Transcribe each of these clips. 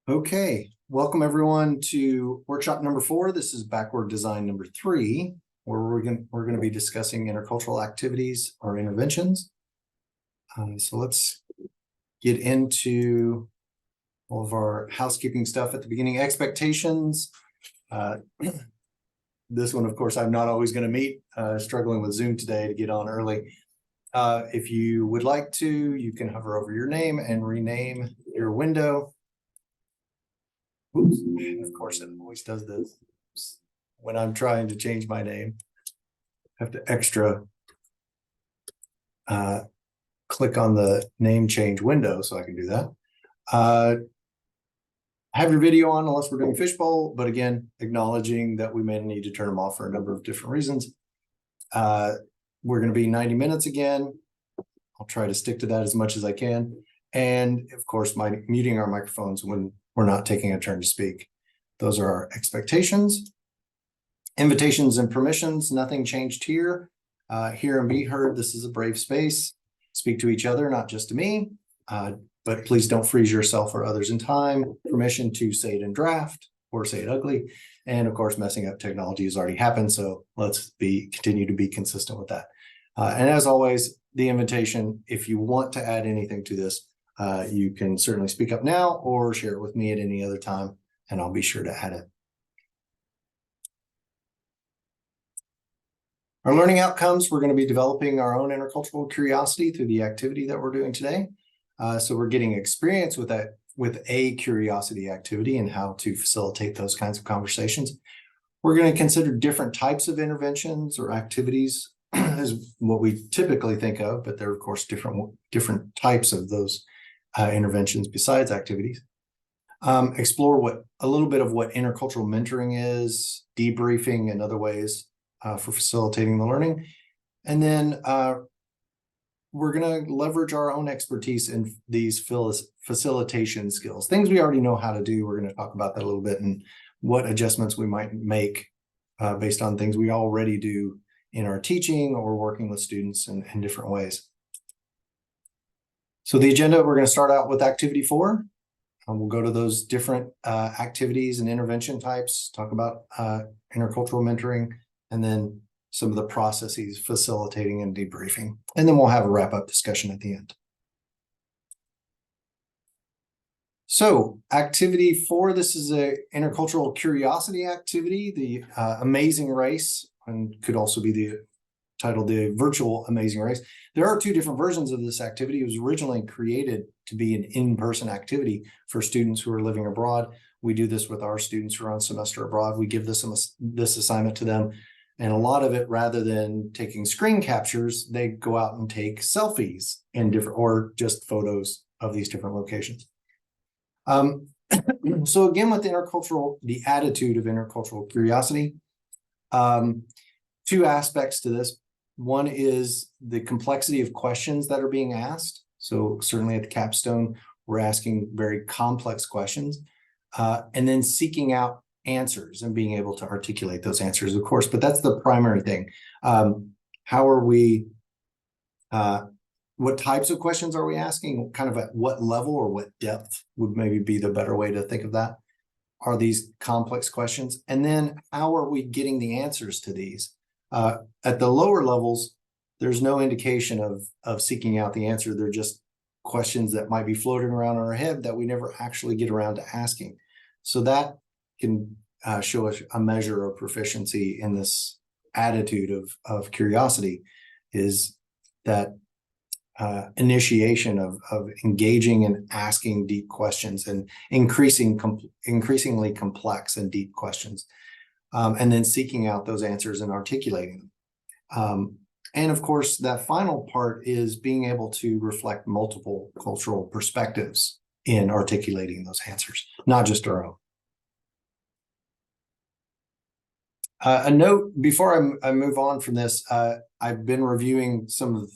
Okay, welcome everyone to workshop number 4. This is backward design number 3, where we're going to be discussing intercultural activities or interventions. So let's get into all of our housekeeping stuff at the beginning. Expectations. This one, of course, I'm not always going to meet. Struggling with Zoom today to get on early. If you would like to, you can hover over your name and rename your window. Oops. Of course, it always does this when I'm trying to change my name. I have to extra click on the name change window so I can do that. Have your video on unless we're doing fishbowl, but again, acknowledging that we may need to turn them off for a number of different reasons. We're going to be 90 minutes again. I'll try to stick to that as much as I can. And of course, muting our microphones when we're not taking a turn to speak. Those are our expectations. Invitations and permissions, nothing changed here. Hear and be heard. This is a brave space. Speak to each other, not just to me. But please don't freeze yourself or others in time. Permission to say it in draft or say it ugly. And of course, messing up technology has already happened. So let's continue to be consistent with that. And as always, the invitation, if you want to add anything to this, you can certainly speak up now or share it with me at any other time, and I'll be sure to add it. Our learning outcomes, we're going to be developing our own intercultural curiosity through the activity that we're doing today. So we're getting experience with a curiosity activity and how to facilitate those kinds of conversations. We're going to consider different types of interventions or activities is what we typically think of, but there are of course different types of those interventions besides activities. Explore a little bit of what intercultural mentoring is, debriefing, and other ways for facilitating the learning. And then we're going to leverage our own expertise in these facilitation skills, things we already know how to do. We're going to talk about that a little bit and what adjustments we might make based on things we already do in our teaching or working with students in different ways. So the agenda, we're going to start out with activity 4. We'll go to those different activities and intervention types, talk about intercultural mentoring, and then some of the processes facilitating and debriefing. And then we'll have a wrap-up discussion at the end. So activity 4, this is a intercultural curiosity activity, the Amazing Race, and could also be titled the Virtual Amazing Race. There are 2 different versions of this activity. It was originally created to be an in-person activity for students who are living abroad. We do this with our students who are on semester abroad. We give this assignment to them. And a lot of it, rather than taking screen captures, they go out and take selfies or just photos of these different locations. So again, with the attitude of intercultural curiosity, 2 aspects to this. One is the complexity of questions that are being asked. So certainly at the capstone, we're asking very complex questions, and then seeking out answers and being able to articulate those answers, of course, but that's the primary thing. How are we, what types of questions are we asking? Kind of at what level or what depth would maybe be the better way to think of that? Are these complex questions? And then how are we getting the answers to these? At the lower levels, there's no indication of seeking out the answer. They're just questions that might be floating around in our head that we never actually get around to asking. So that can show us a measure of proficiency in this attitude of curiosity, is that initiation of engaging and asking deep questions and increasingly complex and deep questions, and then seeking out those answers and articulating them. And of course, that final part is being able to reflect multiple cultural perspectives in articulating those answers, not just our own. A note before I move on from this, I've been reviewing some of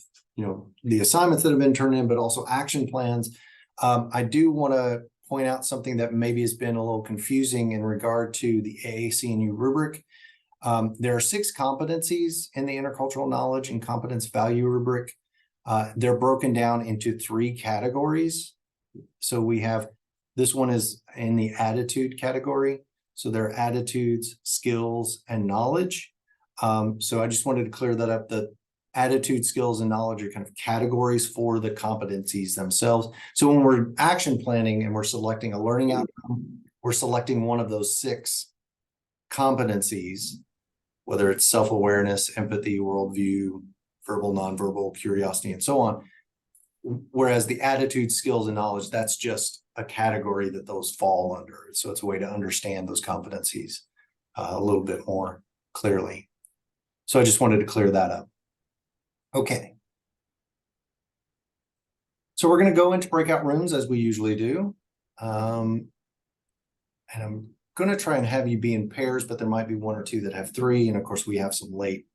the assignments that have been turned in, but also action plans. I do want to point out something that maybe has been a little confusing in regard to the AAC&U rubric. There are 6 competencies in the intercultural knowledge and competence value rubric. They're broken down into 3 categories. So we have This one is in the attitude category. So there are attitudes, skills, and knowledge. So I just wanted to clear that up. The attitude, skills, and knowledge are kind of categories for the competencies themselves. So when we're action planning and we're selecting a learning outcome, we're selecting one of those 6 competencies, whether it's self-awareness, empathy, worldview, verbal, nonverbal, curiosity, and so on. Whereas the attitude, skills, and knowledge, that's just a category that those fall under. So it's a way to understand those competencies a little bit more clearly. So I just wanted to clear that up. Okay. So we're going to go into breakout rooms as we usually do. And I'm going to try and have you be in pairs, but there might be 1 or 2 that have 3. And of course, we have some late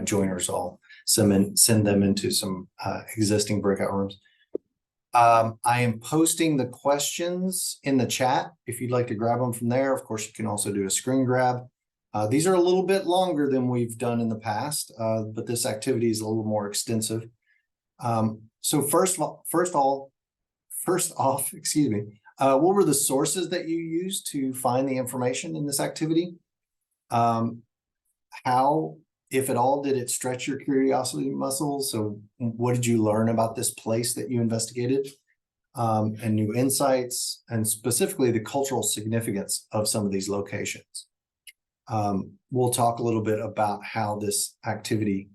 joiners. I'll send them into some existing breakout rooms. I am posting the questions in the chat. If you'd like to grab them from there, of course, you can also do a screen grab. These are a little bit longer than we've done in the past, but this activity is a little more extensive. So first off, excuse me, what were the sources that you used to find the information in this activity? How, if at all, did it stretch your curiosity muscles? So what did you learn about this place that you investigated? And new insights, and specifically the cultural significance of some of these locations. We'll talk a little bit about how this activity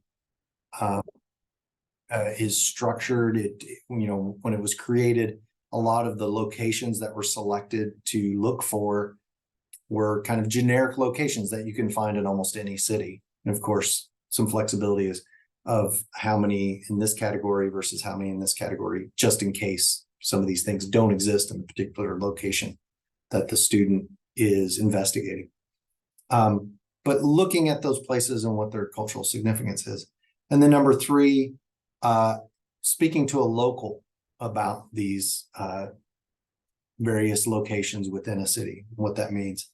is structured. When it was created, a lot of the locations that were selected to look for were kind of generic locations that you can find in almost any city. And of course, some flexibility is of how many in this category versus how many in this category, just in case some of these things don't exist in the particular location that the student is investigating. But looking at those places and what their cultural significance is. And then number 3, speaking to a local about these various locations within a city, what that means,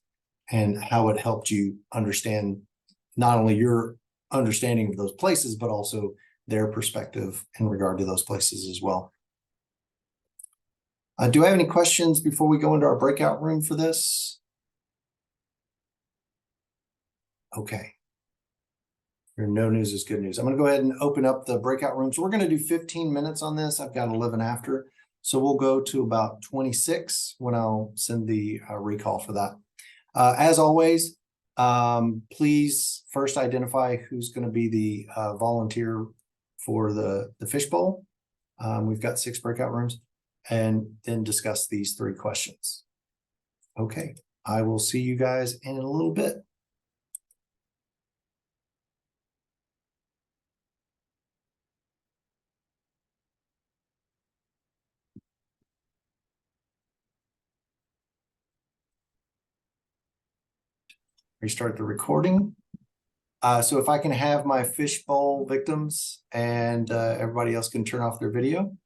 and how it helped you understand not only your understanding of those places, but also their perspective in regard to those places as well. Do I have any questions before we go into our breakout room for this? Okay. No news is good news. I'm going to go ahead and open up the breakout rooms. We're going to do 15 minutes on this. I've got 11 after. So we'll go to about 26 when I'll send the recall for that. As always, please first identify who's going to be the volunteer for the fishbowl. We've got 6 breakout rooms, and then discuss these 3 questions. Okay, I will see you guys in a little bit. Restart the recording. So if I can have my fishbowl victims and everybody else can turn off their video.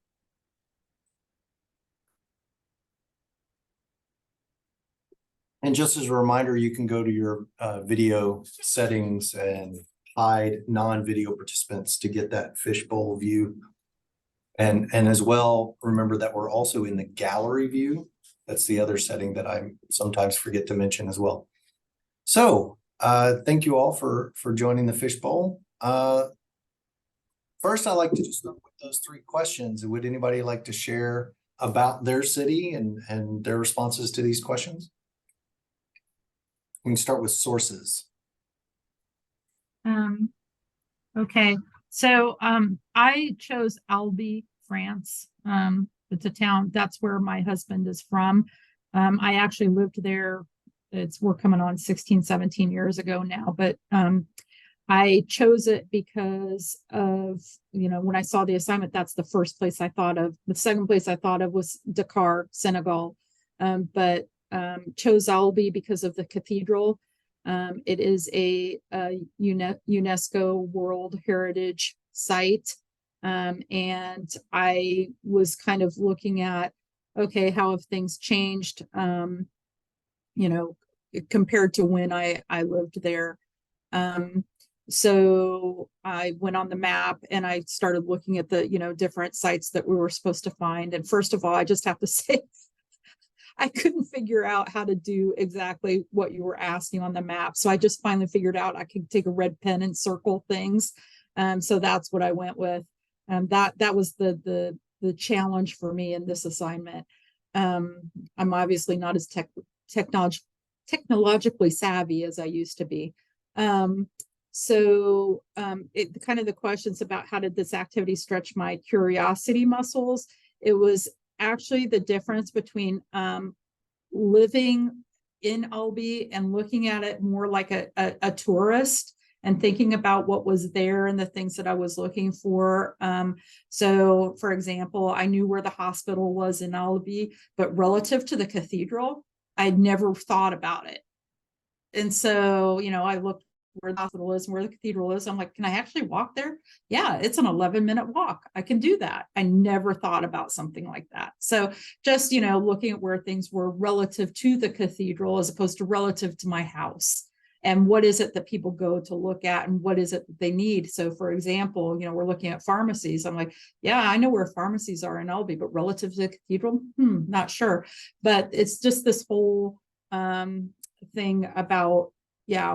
And just as a reminder, you can go to your video settings and hide non-video participants to get that fishbowl view. And as well, remember that we're also in the gallery view. That's the other setting that I sometimes forget to mention as well. So thank you all for joining the fishbowl. First, I'd like to just start with those 3 questions. Would anybody like to share about their city and their responses to these questions? We can start with sources. Okay, so I chose Albi, France. It's a town, that's where my husband is from. I actually lived there. We're coming on 16, 17 years ago now, but I chose it because of, when I saw the assignment, that's the first place I thought of. The second place I thought of was Dakar, Senegal, but chose Albi because of the cathedral. It is a UNESCO World Heritage Site. And I was kind of looking at, okay, how have things changed, compared to when I lived there. So I went on the map and I started looking at the, different sites that we were supposed to find. And first of all, I just have to say, I couldn't figure out how to do exactly what you were asking on the map. So I just finally figured out I could take a red pen and circle things. So that's what I went with. That was the challenge for me in this assignment. I'm obviously not as technologically savvy as I used to be. It kind of the questions about how did this activity stretch my curiosity muscles? It was actually the difference between living in Albee and looking at it more like a tourist and thinking about what was there and the things that I was looking for. So for example, I knew where the hospital was in Albee, but relative to the cathedral, I'd never thought about it. And so, I looked where the hospital is and where the cathedral is. I'm like, can I actually walk there? Yeah, it's an 11-minute walk. I can do that. I never thought about something like that. So just, looking at where things were relative to the cathedral as opposed to relative to my house. And what is it that people go to look at and what is it that they need? So for example, we're looking at pharmacies. I'm like, yeah, I know where pharmacies are in Albee, but relative to the cathedral, not sure. But it's just this whole thing about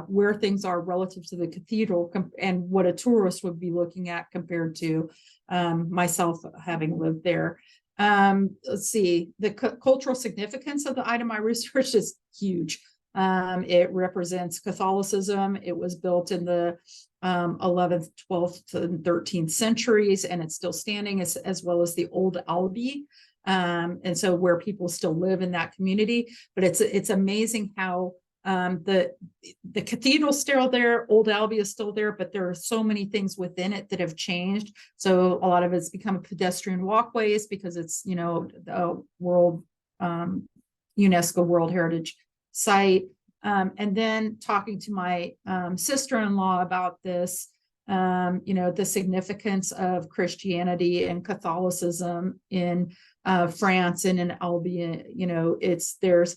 where things are relative to the cathedral and what a tourist would be looking at compared to myself having lived there. Let's see, the cultural significance of the item I researched is huge. It represents Catholicism. It was built in the 11th, 12th, and 13th centuries, and it's still standing as well as the old Albee. And so where people still live in that community, but it's amazing how the cathedral's still there, old Albee is still there, but there are so many things within it that have changed. So a lot of it's become pedestrian walkways because it's the world UNESCO World Heritage Site. And then talking to my sister-in-law about this, the significance of Christianity and Catholicism in France and in Albia, there's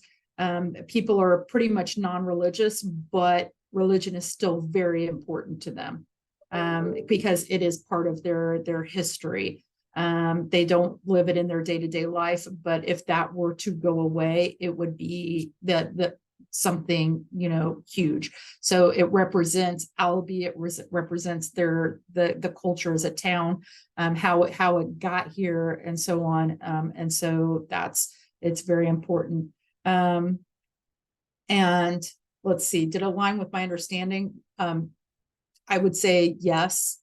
people are pretty much non-religious, but religion is still very important to them because it is part of their history. They don't live it in their day-to-day life, but if that were to go away, it would be the something huge. So it represents Albee, it represents the culture as a town, how it got here and so on. And so it's very important. And let's see, did it align with my understanding? I would say yes,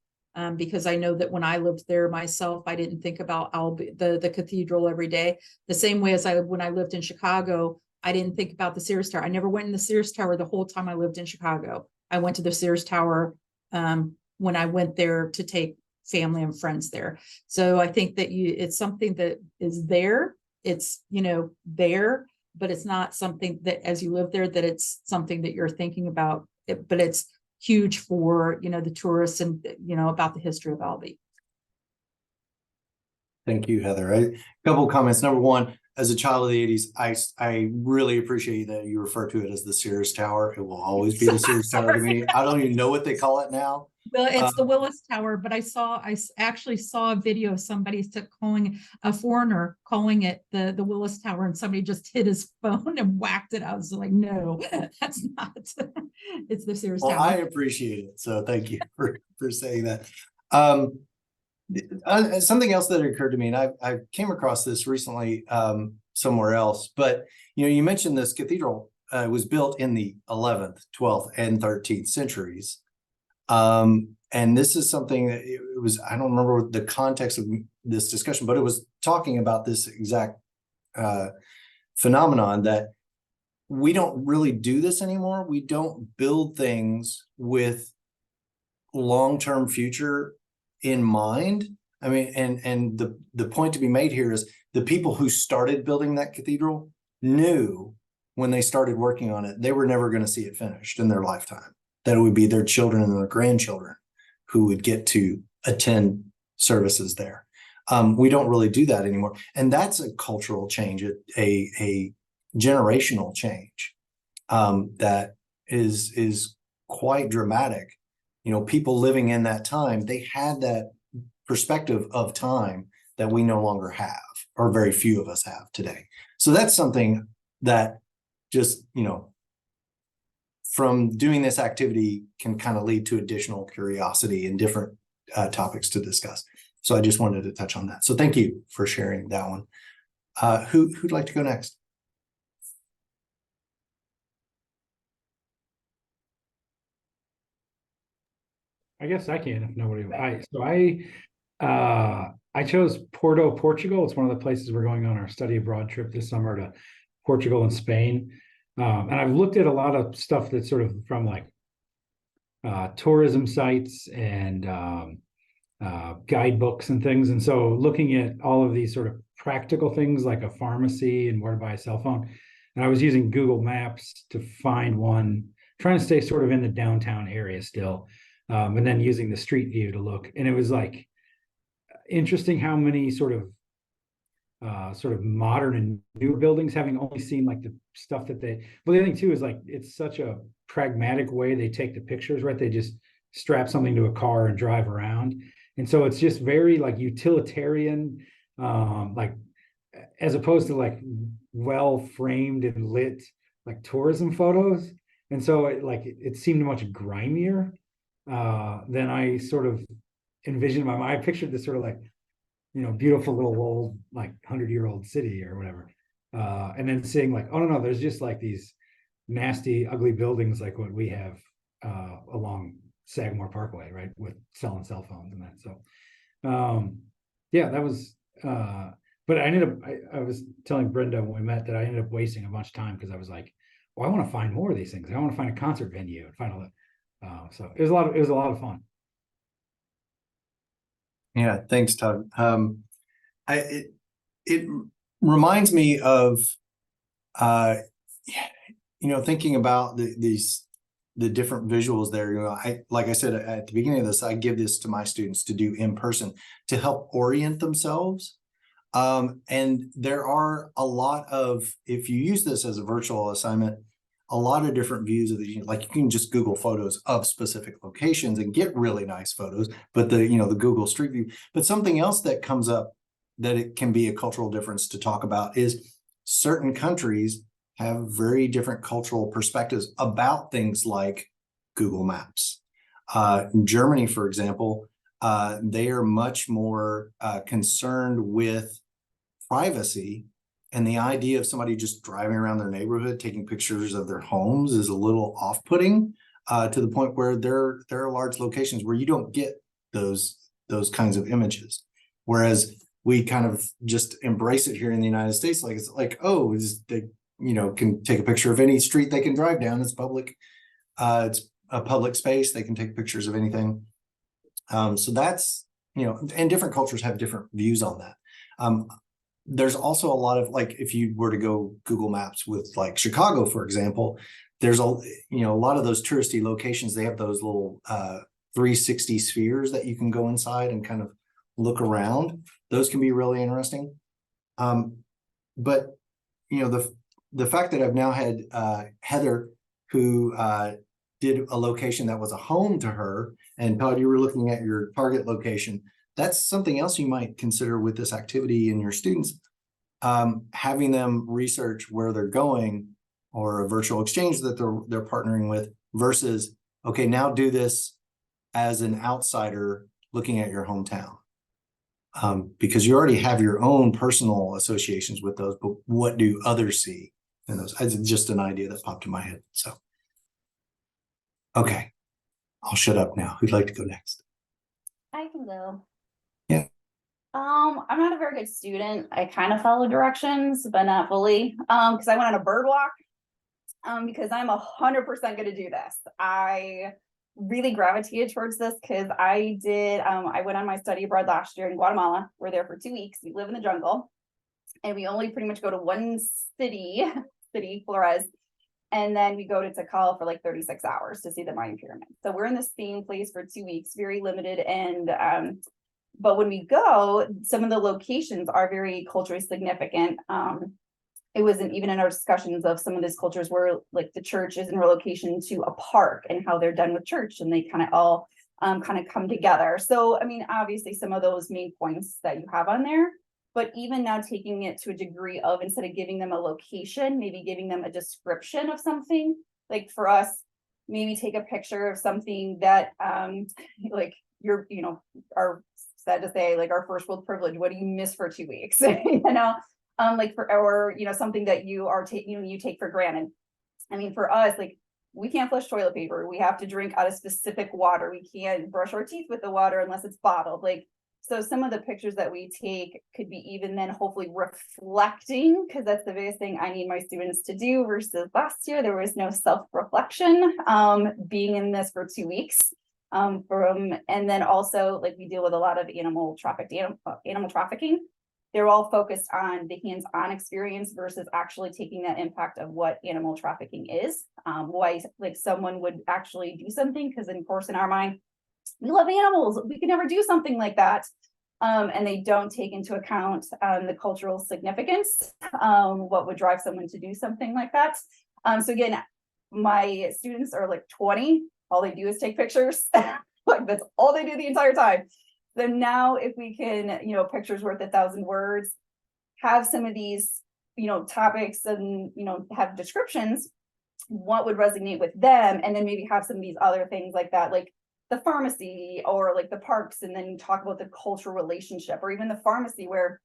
because I know that when I lived there myself, I didn't think about the cathedral every day. The same way as when I lived in Chicago, I didn't think about the Sears Tower. I never went in the Sears Tower the whole time I lived in Chicago. I went to the Sears Tower when I went there to take family and friends there. So I think that it's something that is there. It's there, but it's not something that as you live there that it's something that you're thinking about. But it's huge for the tourists and about the history of Albee. Thank you, Heather. A couple of comments. Number one, as a child of the 80s, I really appreciate that you refer to it as the Sears Tower. It will always be the Sears Tower to me. I don't even know what they call it now. Well, it's the Willis Tower, but I actually saw a video of somebody calling a foreigner calling it the Willis Tower, and somebody just hit his phone and whacked it. I was like, no, that's not. It's the Sears Tower. I appreciate it. So thank you for saying that. Something else that occurred to me, and I came across this recently somewhere else, but you mentioned this cathedral was built in the 11th, 12th, and 13th centuries. And this is something that it was, I don't remember the context of this discussion, but it was talking about this exact phenomenon that we don't really do this anymore. We don't build things with long-term future in mind. I mean, and the point to be made here is the people who started building that cathedral knew when they started working on it, they were never going to see it finished in their lifetime, that it would be their children and their grandchildren who would get to attend services there. We don't really do that anymore. And that's a cultural change, a generational change that is quite dramatic. People living in that time, they had that perspective of time that we no longer have, or very few of us have today. So that's something that just, from doing this activity can kind of lead to additional curiosity and different topics to discuss. So I just wanted to touch on that. So thank you for sharing that one. Who'd like to go next? I guess I can if nobody. I chose Porto, Portugal. It's one of the places we're going on our study abroad trip this summer to Portugal and Spain. And I've looked at a lot of stuff that's sort of from like tourism sites and guidebooks and things. And so looking at all of these sort of practical things like a pharmacy and where to buy a cell phone. And I was using Google Maps to find one, trying to stay sort of in the downtown area still. And then using the street view to look. And it was like interesting how many sort of modern and new buildings, having only seen like the stuff that they, but the other thing too is like it's such a pragmatic way they take the pictures, right? They just strap something to a car and drive around. And so it's just very like utilitarian, like as opposed to like well framed and lit like tourism photos. And so it seemed much grimier than I sort of envisioned in my mind. I pictured this sort of like, beautiful little old, like 100-year-old city or whatever. And then seeing like, oh no, there's just like these nasty, ugly buildings like what we have along Sagamore Parkway, right? With selling cell phones and that. So yeah, that was but I ended up I was telling Brenda when we met that I ended up wasting a bunch of time because I was like, well, I want to find more of these things. I want to find a concert venue and find all that. So it was a lot of fun. Yeah, thanks, Todd. It reminds me of thinking about the different visuals there. Like I said at the beginning of this, I give this to my students to do in person to help orient themselves. And there are a lot of, if you use this as a virtual assignment, a lot of different views of the, like you can just Google photos of specific locations and get really nice photos, but the Google Street View. But something else that comes up that it can be a cultural difference to talk about is certain countries have very different cultural perspectives about things like Google Maps. In Germany, for example, they are much more concerned with privacy. And the idea of somebody just driving around their neighborhood, taking pictures of their homes is a little off-putting to the point where there are large locations where you don't get those kinds of images. Whereas we kind of just embrace it here in the United States. Like, it's like, oh, they can take a picture of any street they can drive down. It's public. It's a public space. They can take pictures of anything. So that's, and different cultures have different views on that. There's also a lot of, like, if you were to go Google Maps with like Chicago, for example, there's a lot of those touristy locations. They have those little 360 spheres that you can go inside and kind of look around. Those can be really interesting. But the fact that I've now had Heather, who did a location that was a home to her, and Todd, you were looking at your target location. That's something else you might consider with this activity in your students, having them research where they're going or a virtual exchange that they're partnering with versus, okay, now do this as an outsider looking at your hometown. Because you already have your own personal associations with those, but what do others see in those? It's just an idea that popped in my head. So, okay, I'll shut up now. Who'd like to go next? I can go. Yeah. I'm not a very good student. I kind of follow directions, but not fully. Because I went on a bird walk. Because I'm 100% going to do this. I really gravitated towards this because I went on my study abroad last year in Guatemala. We're there for 2 weeks. We live in the jungle, and we only pretty much go to one city, Flores, and then we go to Tikal for like 36 hours to see the Mayan pyramid. So we're in the same place for 2 weeks, very limited. And but when we go, some of the locations are very culturally significant. It wasn't even in our discussions of some of these cultures where like the church is in relocation to a park and how they're done with church, and they kind of all kind of come together. So, I mean, obviously some of those main points that you have on there But even now taking it to a degree of, instead of giving them a location, maybe giving them a description of something. Like for us, maybe take a picture of something that like you're, are sad to say, like our first world privilege, what do you miss for 2 weeks? Like or something that you are taking, you take for granted. I mean, for us, like we can't flush toilet paper. We have to drink out of specific water. We can't brush our teeth with the water unless it's bottled. Like, so some of the pictures that we take could be even then hopefully reflecting, because that's the biggest thing I need my students to do versus last year, there was no self-reflection, being in this for 2 weeks. And then also like we deal with a lot of animal trafficking. They're all focused on the hands-on experience versus actually taking that impact of what animal trafficking is. Why like someone would actually do something, because of course in our mind, we love animals, we could never do something like that. And they don't take into account the cultural significance, what would drive someone to do something like that. So again, my students are like 20, all they do is take pictures. Like that's all they do the entire time. So now if we can, pictures worth 1,000 words, have some of these, topics and, have descriptions, what would resonate with them, and then maybe have some of these other things like that, like the pharmacy or like the parks, and then talk about the cultural relationship, or even the pharmacy where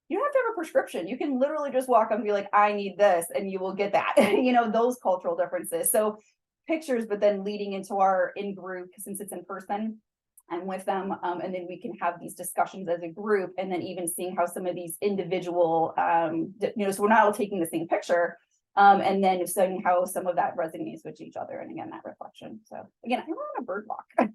you don't have to have a prescription. You can literally just walk up and be like, I need this, and you will get that, those cultural differences. So pictures, but then leading into our in-group, since it's in person, I'm with them, and then we can have these discussions as a group, and then even seeing how some of these individual, so we're not all taking the same picture, and then seeing how some of that resonates with each other, and again, that reflection. So again, I went on a bird walk.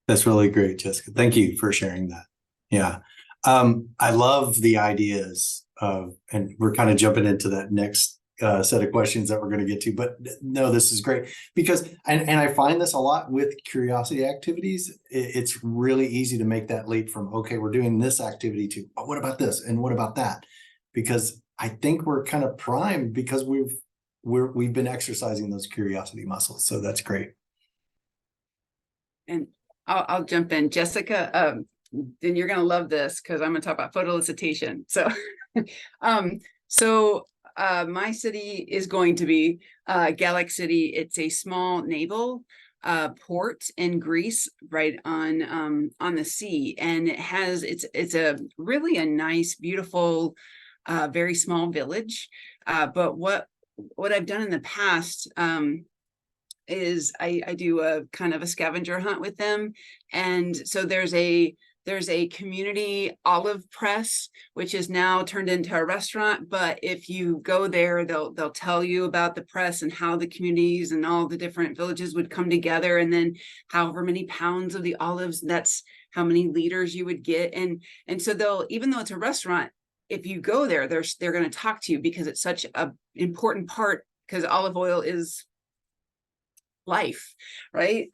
That's really great, Jessica. Thank you for sharing that. Yeah. I love the ideas of, and we're kind of jumping into that next set of questions that we're going to get to, but no, this is great because, and I find this a lot with curiosity activities. It's really easy to make that leap from, okay, we're doing this activity to, oh, what about this? And what about that? Because I think we're kind of primed because we've been exercising those curiosity muscles. So that's great. And I'll jump in, Jessica. Then you're going to love this because I'm going to talk about photo elicitation. So, my city is going to be Gallic City. It's a small naval port in Greece, right on the sea, and it's a really a nice, beautiful, very small village. But what I've done in the past is I do a kind of a scavenger hunt with them, and so there's a community olive press, which is now turned into a restaurant. But if you go there, they'll tell you about the press and how the communities and all the different villages would come together. And then however many pounds of the olives, that's how many liters you would get. And so even though it's a restaurant, if you go there, they're going to talk to you because it's such an important part, because olive oil is life, right?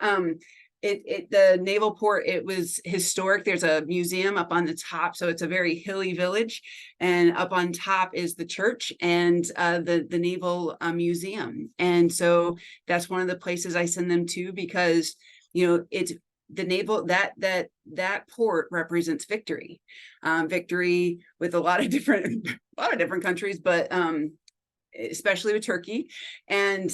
The naval port, it was historic. There's a museum up on the top, so it's a very hilly village, and up on top is the church and the naval museum. And so that's one of the places I send them to, because it's the naval, that port represents victory, victory with a lot of different countries, but especially with Turkey, and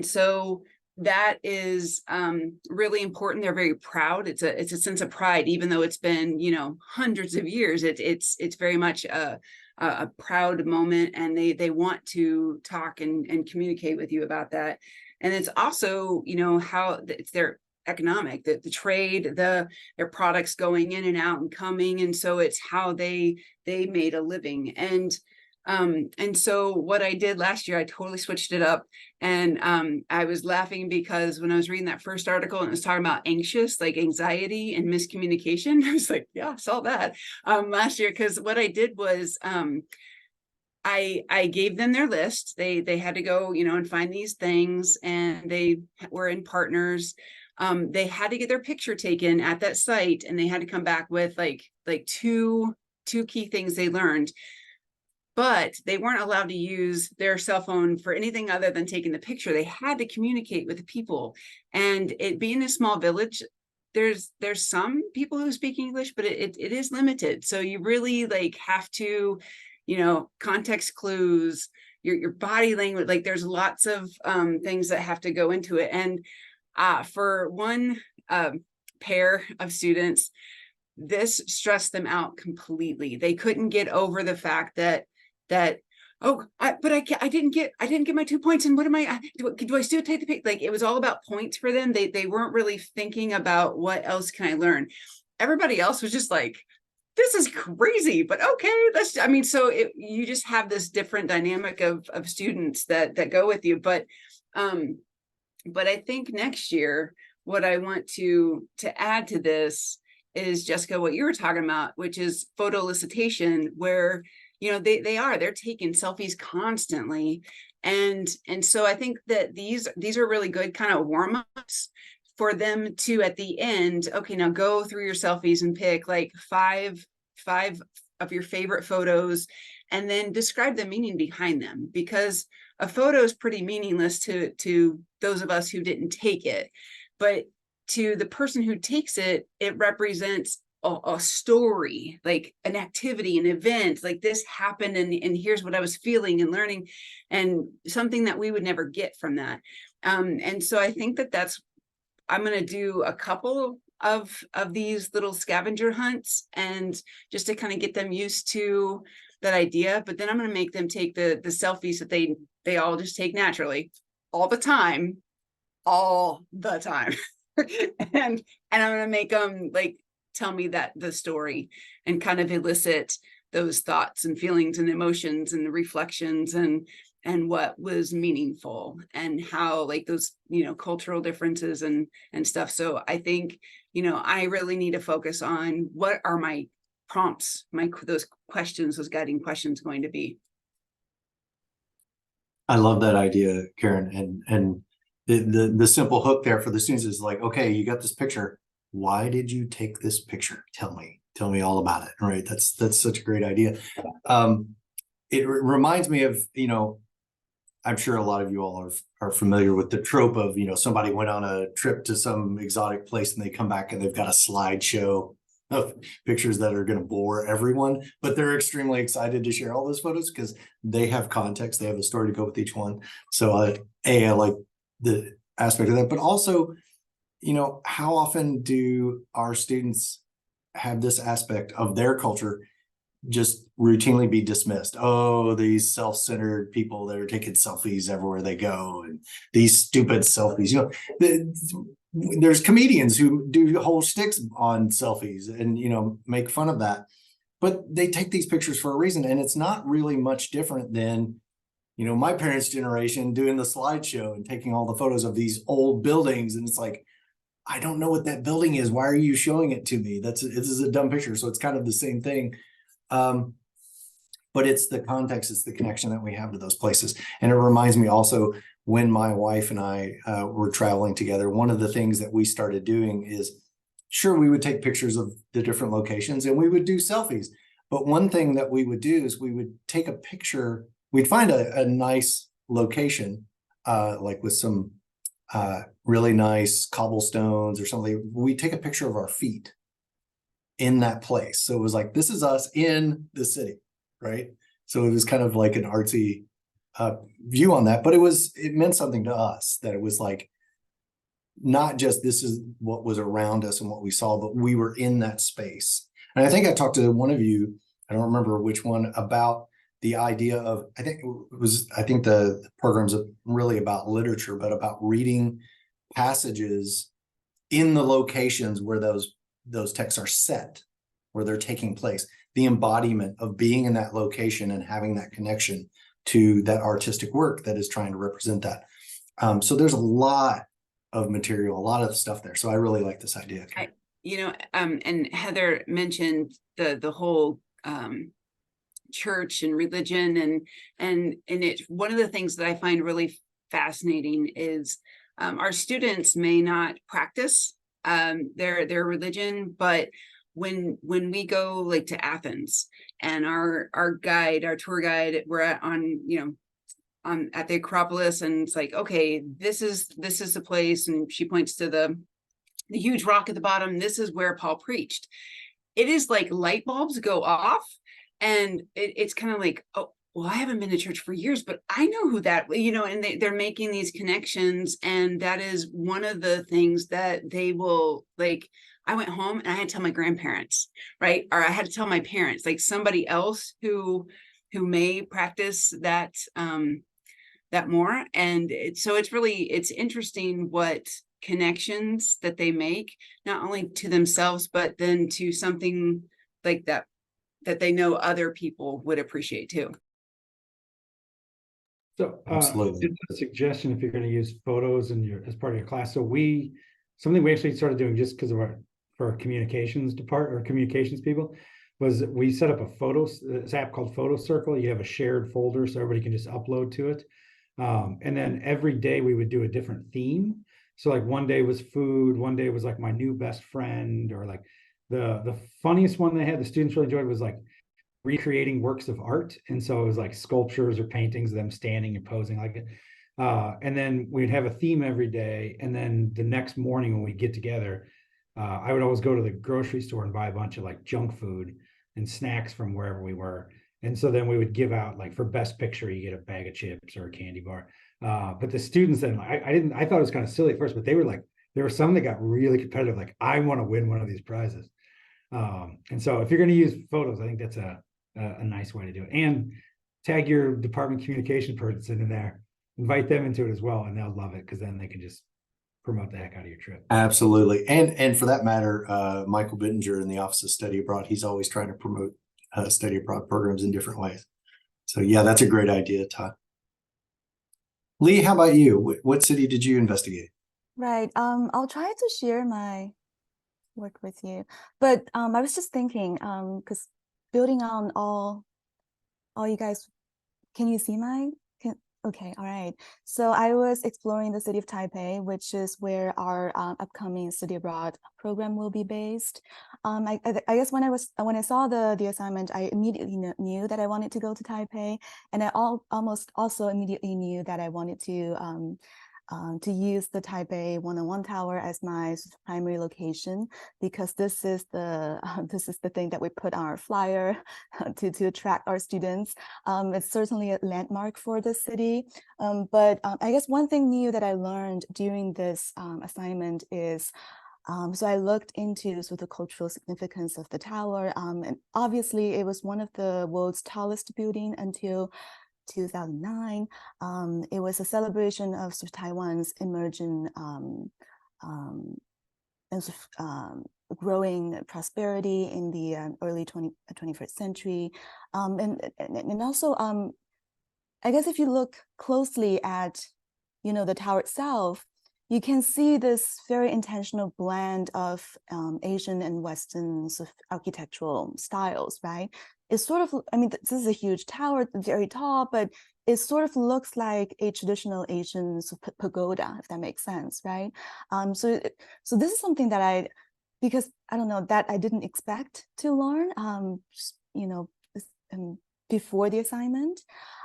so that is really important. They're very proud. It's a sense of pride, even though it's been hundreds of years. It's very much a proud moment, and they want to talk and communicate with you about that. And it's also how it's their economic, the trade, their products going in and out and coming, and so it's how they made a living. And so what I did last year, I totally switched it up. And I was laughing because when I was reading that first article and it was talking about anxiety and miscommunication, I was like, yeah, I saw that last year. Because what I did was I gave them their list. They had to go, and find these things, and they were in partners. They had to get their picture taken at that site, and they had to come back with like two key things they learned. But they weren't allowed to use their cell phone for anything other than taking the picture. They had to communicate with the people. And it being a small village, there's some people who speak English, but it is limited. So you really like have to, context clues, your body language, like there's lots of things that have to go into it. And for one pair of students, this stressed them out completely. They couldn't get over the fact that I didn't get my 2 points, and what am I do I still take the pick? Like it was all about points for them. They weren't really thinking about what else can I learn. Everybody else was just like, this is crazy, but okay, so you just have this different dynamic of students that go with you. But I think next year, what I want to add to this is, Jessica, what you were talking about, which is photo elicitation, where they're taking selfies constantly. And so I think that these are really good kind of warm-ups for them to, at the end, okay, now go through your selfies and pick like five of your favorite photos, and then describe the meaning behind them, because a photo is pretty meaningless to those of us who didn't take it, but to the person who takes it, it represents a story, like an activity, an event, like this happened, and here's what I was feeling and learning, and something that we would never get from that. And so I think I'm going to do a couple of these little scavenger hunts, and just to kind of get them used to that idea. But then I'm going to make them take the selfies that they all just take naturally all the time. and I'm going to make them like tell me that the story, and kind of elicit those thoughts and feelings and emotions and the reflections and what was meaningful, and how like those cultural differences and stuff. So I think I really need to focus on what are my prompts, those guiding questions going to be. I love that idea, Karen, and the simple hook there for the students is like, okay, you got this picture. Why did you take this picture? Tell me all about it. Right. That's such a great idea. It reminds me of, I'm sure a lot of you all are familiar with the trope of, somebody went on a trip to some exotic place and they come back and they've got a slideshow of pictures that are going to bore everyone, but they're extremely excited to share all those photos because they have context, they have a story to go with each one. So I like the aspect of that, but also, how often do our students have this aspect of their culture just routinely be dismissed? Oh, these self-centered people that are taking selfies everywhere they go, and these stupid selfies. There's comedians who do whole sticks on selfies and make fun of that, but they take these pictures for a reason, and it's not really much different than my parents' generation doing the slideshow and taking all the photos of these old buildings, and it's like, I don't know what that building is. Why are you showing it to me? This is a dumb picture. So it's kind of the same thing. But it's the context, it's the connection that we have to those places. And it reminds me also, when my wife and I were traveling together, one of the things that we started doing is, sure, we would take pictures of the different locations and we would do selfies. But one thing that we would do is we would take a picture, we'd find a nice location, like with some really nice cobblestones or something. We take a picture of our feet in that place. So it was like, this is us in the city, right? So it was kind of like an artsy view on that, but it meant something to us, that it was like, not just this is what was around us and what we saw, but we were in that space. And I think I talked to one of you, I don't remember which one, about the idea of, I think the program's really about literature, but about reading passages in the locations where those texts are set, where they're taking place, the embodiment of being in that location and having that connection to that artistic work that is trying to represent that. So there's a lot of material, a lot of stuff there. So I really like this idea. And Heather mentioned the whole church and religion, and it, one of the things that I find really fascinating is our students may not practice their religion, but when we go like to Athens, and our tour guide, we're at the Acropolis, and it's like, okay, this is the place, and she points to the the huge rock at the bottom, this is where Paul preached. It is like light bulbs go off, and it's kind of like, oh, well, I haven't been to church for years, but I know who that, and they're making these connections. And that is one of the things that they will, like, I went home and I had to tell my grandparents, right? Or I had to tell my parents, like somebody else who may practice that, that more. And so it's interesting what connections that they make, not only to themselves, but then to something like that they know other people would appreciate too. So Absolutely. just a suggestion if you're going to use photos in your as part of your class. So something we actually started doing just because of for our communications department or communications people was we set up this app called Photo Circle. You have a shared folder so everybody can just upload to it. And then every day we would do a different theme. So like one day was food, one day was like my new best friend, or like the funniest one they had, the students really enjoyed, was like recreating works of art. And so it was like sculptures or paintings of them standing and posing like it. And then we'd have a theme every day. And then the next morning when we get together, I would always go to the grocery store and buy a bunch of like junk food and snacks from wherever we were. And so then we would give out, like, for best picture, you get a bag of chips or a candy bar. But the students then, I thought it was kind of silly at first, but they were like, there were some that got really competitive. Like, I want to win one of these prizes. And so if you're going to use photos, I think that's a nice way to do it. And tag your department communication person in there, invite them into it as well, and they'll love it because then they can just promote the heck out of your trip. Absolutely. And for that matter, Michael Bittinger in the Office of Study Abroad, he's always trying to promote study abroad programs in different ways. So yeah, that's a great idea, Todd. Lee, how about you? What city did you investigate? Right. I'll try to share my work with you, but I was just thinking, because building on all you guys, can you see my? Okay, all right. So I was exploring the city of Taipei, which is where our upcoming study abroad program will be based. I guess when I saw the assignment, I immediately knew that I wanted to go to Taipei, and I almost also immediately knew that I wanted to use the Taipei 101 Tower as my primary location, because this is the thing that we put on our flyer to attract our students. It's certainly a landmark for the city. But I guess one thing new that I learned during this assignment is, so I looked into sort of the cultural significance of the tower, and obviously it was one of the world's tallest building until 2009. It was a celebration of sort of Taiwan's emerging and sort of, growing prosperity in the early 21st century. And also, I guess if you look closely at, the tower itself, you can see this very intentional blend of Asian and Western sort of architectural styles, right? It's sort of, I mean, this is a huge tower, very tall, but it sort of looks like a traditional Asian sort of pagoda, if that makes sense, right? So this is something that because I don't know, that I didn't expect to learn, before the assignment.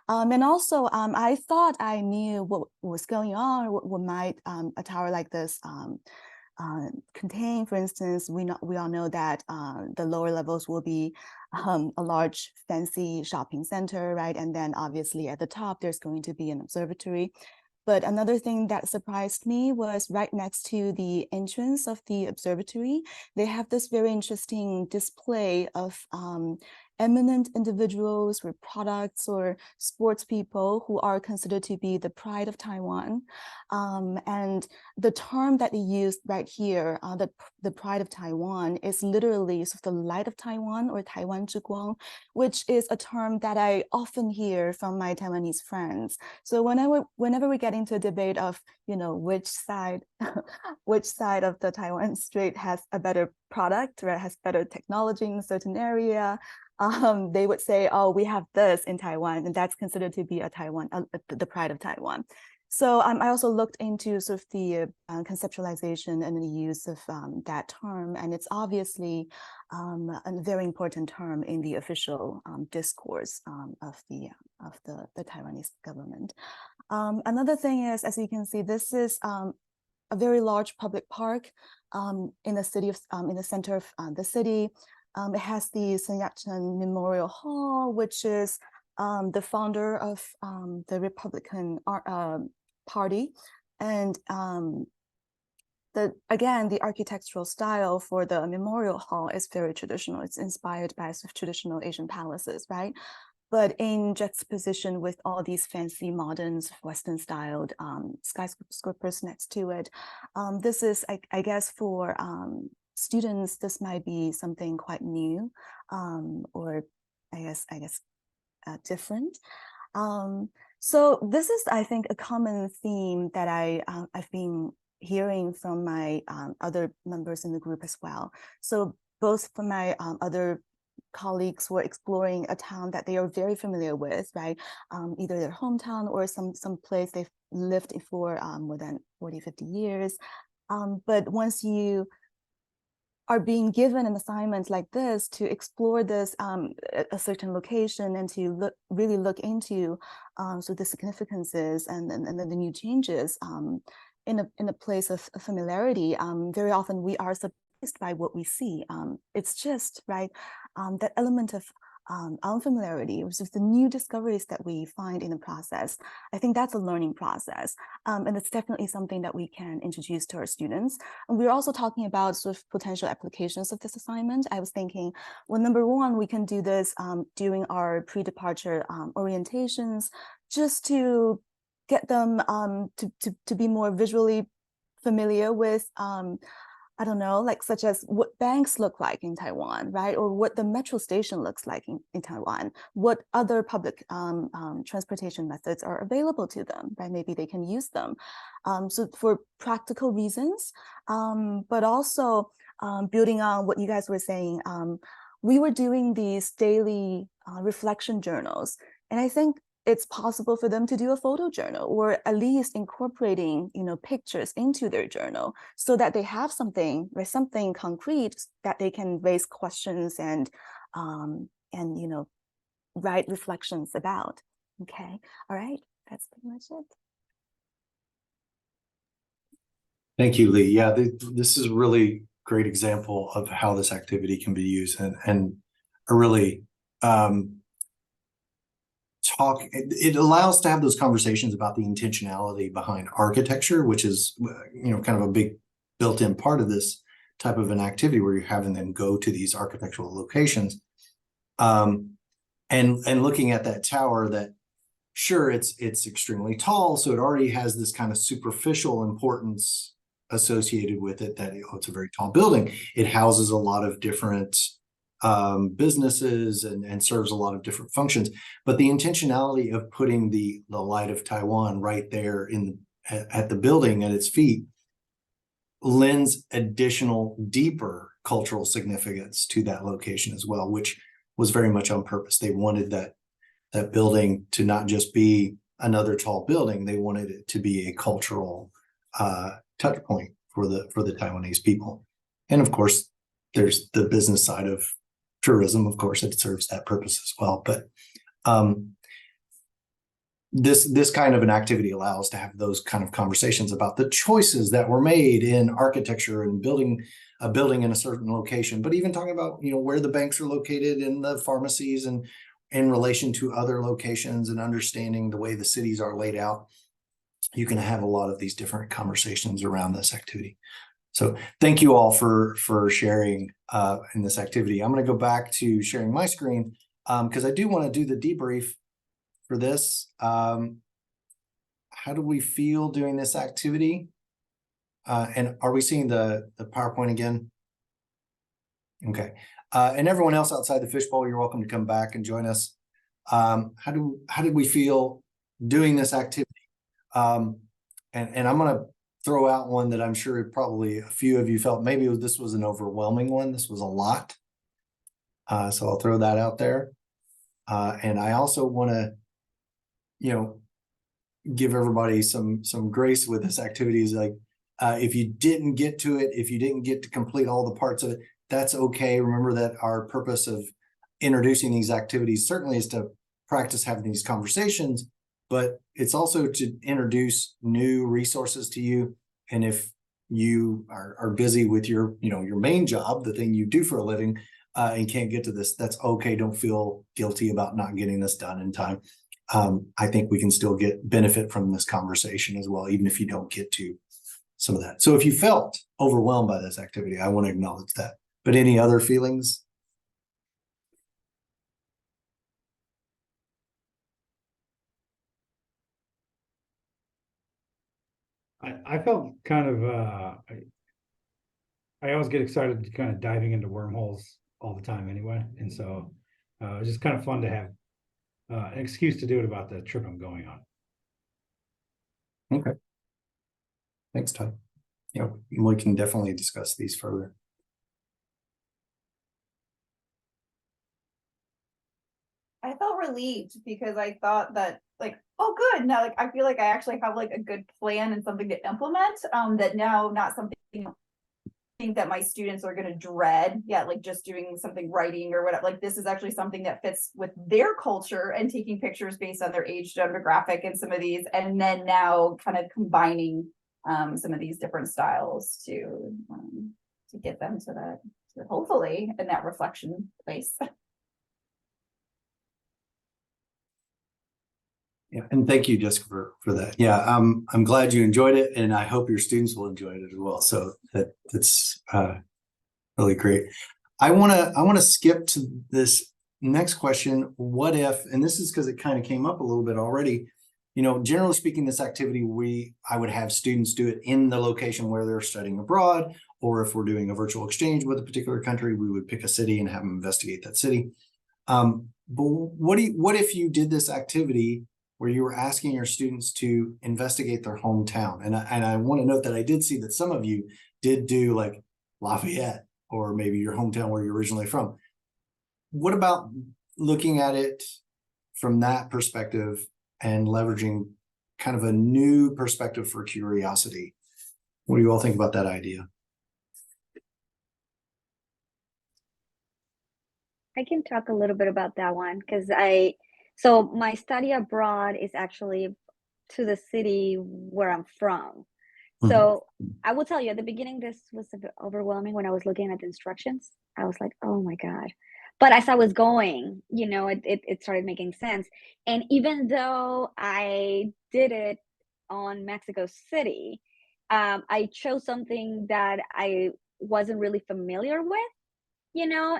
And also, I thought I knew what was going on, or what might a tower like this contain. For instance, we all know that the lower levels will be a large fancy shopping center, right? And then obviously at the top, there's going to be an observatory. But another thing that surprised me was right next to the entrance of the observatory, they have this very interesting display of eminent individuals or products or sports people who are considered to be the pride of Taiwan. And the term that they used right here, the pride of Taiwan, is literally sort of the light of Taiwan, or Taiwan Zhiguang, which is a term that I often hear from my Taiwanese friends. So whenever we get into a debate of, which side of the Taiwan Strait has a better product, or has better technology in a certain area, they would say, oh, we have this in Taiwan, and that's considered to be the pride of Taiwan. So I also looked into sort of the conceptualization and the use of that term, and it's obviously a very important term in the official discourse of the Taiwanese government. Another thing is, as you can see, this is a very large public park in the city of in the center of the city. It has the Sun Yat-sen Memorial Hall, which is the founder of the Republican Party, and the architectural style for the Memorial Hall is very traditional. It's inspired by sort of traditional Asian palaces, right? But in juxtaposition with all these fancy, modern, Western-styled skyscrapers next to it, this is, I guess, for students, this might be something quite new, or I guess different. So this is, I think, a common theme that I've been hearing from my other members in the group as well. So both from my other colleagues who are exploring a town that they are very familiar with, right? Either their hometown or some place they've lived in for more than 40, 50 years. But once you are being given an assignment like this to explore this a certain location and to really look into so the significances and the new changes in a place of familiarity, very often we are surprised by what we see. It's just right that element of unfamiliarity, which is the new discoveries that we find in the process. I think that's a learning process. And it's definitely something that we can introduce to our students. And we're also talking about sort of potential applications of this assignment. I was thinking, well, number one, we can do this during our pre-departure orientations, just to get them to be more visually familiar with I don't know, like such as what banks look like in Taiwan, right? Or what the metro station looks like in Taiwan, what other public transportation methods are available to them, right? Maybe they can use them. So for practical reasons, but also building on what you guys were saying, we were doing these daily reflection journals. And I think it's possible for them to do a photo journal, or at least incorporating, pictures into their journal, so that they have something concrete that they can raise questions and write reflections about. Okay, all right, that's pretty much it. Thank you, Lee. Yeah, this is a really great example of how this activity can be used, and a really it allows to have those conversations about the intentionality behind architecture, which is, kind of a big built-in part of this type of an activity where you're having them go to these architectural locations. And looking at that tower, that sure, it's extremely tall, so it already has this kind of superficial importance associated with it, that it's a very tall building. It houses a lot of different businesses and serves a lot of different functions, but the intentionality of putting the light of Taiwan right there at the building at its feet lends additional deeper cultural significance to that location as well, which was very much on purpose. They wanted that building to not just be another tall building, they wanted it to be a cultural touch point for the Taiwanese people. And of course, there's the business side of tourism, of course, it serves that purpose as well. But this kind of an activity allows to have those kind of conversations about the choices that were made in architecture and building a building in a certain location, but even talking about, where the banks are located and the pharmacies and in relation to other locations, and understanding the way the cities are laid out. You can have a lot of these different conversations around this activity. So thank you all for sharing in this activity. I'm going to go back to sharing my screen because I do want to do the debrief for this. How do we feel doing this activity? And are we seeing the PowerPoint again? Okay. And everyone else outside the fishbowl, you're welcome to come back and join us. How did we feel doing this activity? And I'm going to throw out one that I'm sure probably a few of you felt maybe this was an overwhelming one. This was a lot. So I'll throw that out there. And I also want to, give everybody some grace with this activity. Is like, if you didn't get to it, if you didn't get to complete all the parts of it, that's okay. Remember that our purpose of introducing these activities certainly is to practice having these conversations, but it's also to introduce new resources to you. And if you are busy with your, your main job, the thing you do for a living, and can't get to this, that's okay. Don't feel guilty about not getting this done in time. I think we can still get benefit from this conversation as well, even if you don't get to some of that. So if you felt overwhelmed by this activity, I want to acknowledge that. But any other feelings? I felt kind of I always get excited to kind of diving into wormholes all the time anyway. And so it was just kind of fun to have an excuse to do it about the trip I'm going on. Okay. Thanks, Todd. We can definitely discuss these further. I felt relieved because I thought that like, oh good, now like I feel like I actually have like a good plan and something to implement, that now not something I think that my students are going to dread. Yeah, like just doing something writing or whatever. Like this is actually something that fits with their culture and taking pictures based on their age demographic and some of these, and then now kind of combining some of these different styles to get them to that, hopefully in that reflection place. Yeah, and thank you, Jessica, for that. Yeah, I'm glad you enjoyed it, and I hope your students will enjoy it as well. So that's really great. I want to skip to this next question. What if? And this is because it kind of came up a little bit already. Generally speaking, this activity I would have students do it in the location where they're studying abroad, or if we're doing a virtual exchange with a particular country, we would pick a city and have them investigate that city. But what if you did this activity where you were asking your students to investigate their hometown? And I want to note that I did see that some of you did do like Lafayette, or maybe your hometown where you're originally from. What about looking at it from that perspective and leveraging kind of a new perspective for curiosity? What do you all think about that idea? I can talk a little bit about that one because so my study abroad is actually to the city where I'm from. So I will tell you at the beginning, this was a bit overwhelming when I was looking at the instructions. I was like, oh my God. But as I was going, it started making sense. And even though I did it on Mexico City, I chose something that I wasn't really familiar with.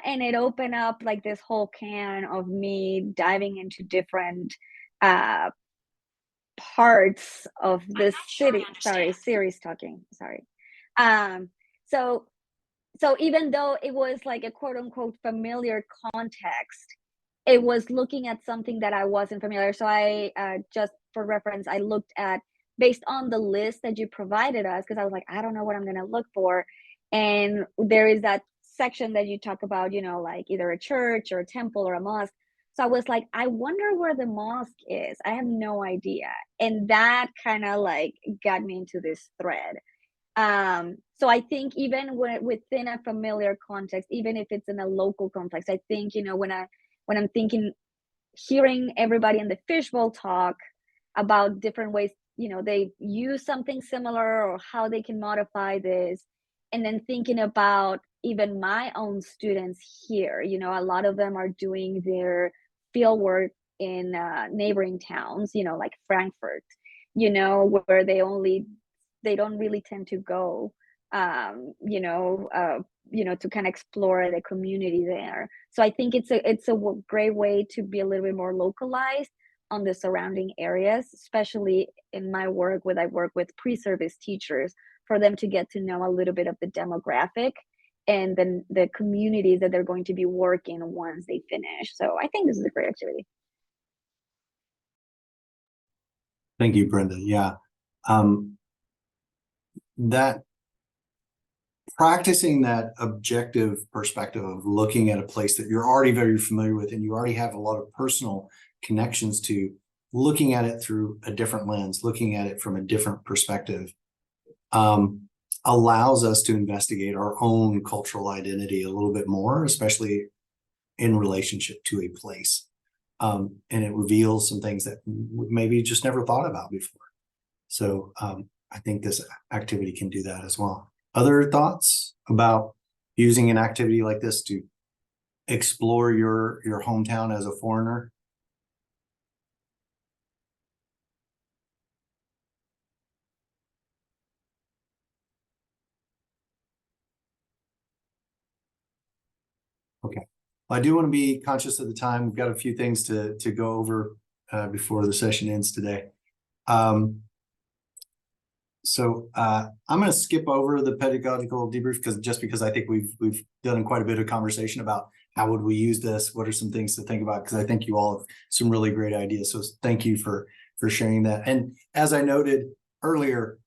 And it opened up like this whole can of me diving into different parts of this city. Sorry, Siri's talking. Sorry. So even though it was like a quote unquote familiar context, it was looking at something that I wasn't familiar. So I just for reference, I looked at based on the list that you provided us, because I was like, I don't know what I'm gonna look for. And there is that section that you talk about, like either a church or a temple or a mosque. So I was like, I wonder where the mosque is. I have no idea. And that kind of like got me into this thread. So I think even within a familiar context, even if it's in a local context, I think, when I'm thinking, hearing everybody in the fishbowl talk about different ways, they use something similar or how they can modify this. And then thinking about even my own students here, a lot of them are doing their field work in neighboring towns, like Frankfurt, where they don't really tend to go, to kind of explore the community there. So I think it's a great way to be a little bit more localized on the surrounding areas, especially in my work I work with pre-service teachers, for them to get to know a little bit of the demographic and then the communities that they're going to be working once they finish. So I think this is a great activity. Thank you, Brenda. Yeah. That practicing that objective perspective of looking at a place that you're already very familiar with and you already have a lot of personal connections to, looking at it through a different lens, looking at it from a different perspective, allows us to investigate our own cultural identity a little bit more, especially in relationship to a place. And it reveals some things that maybe just never thought about before. So I think this activity can do that as well. Other thoughts about using an activity like this to explore your hometown as a foreigner? Okay. I do want to be conscious of the time. We've got a few things to go over before the session ends today. I'm going to skip over the pedagogical debrief because I think we've done quite a bit of conversation about how would we use this, what are some things to think about, because I think you all have some really great ideas. So thank you for sharing that. And as I noted earlier,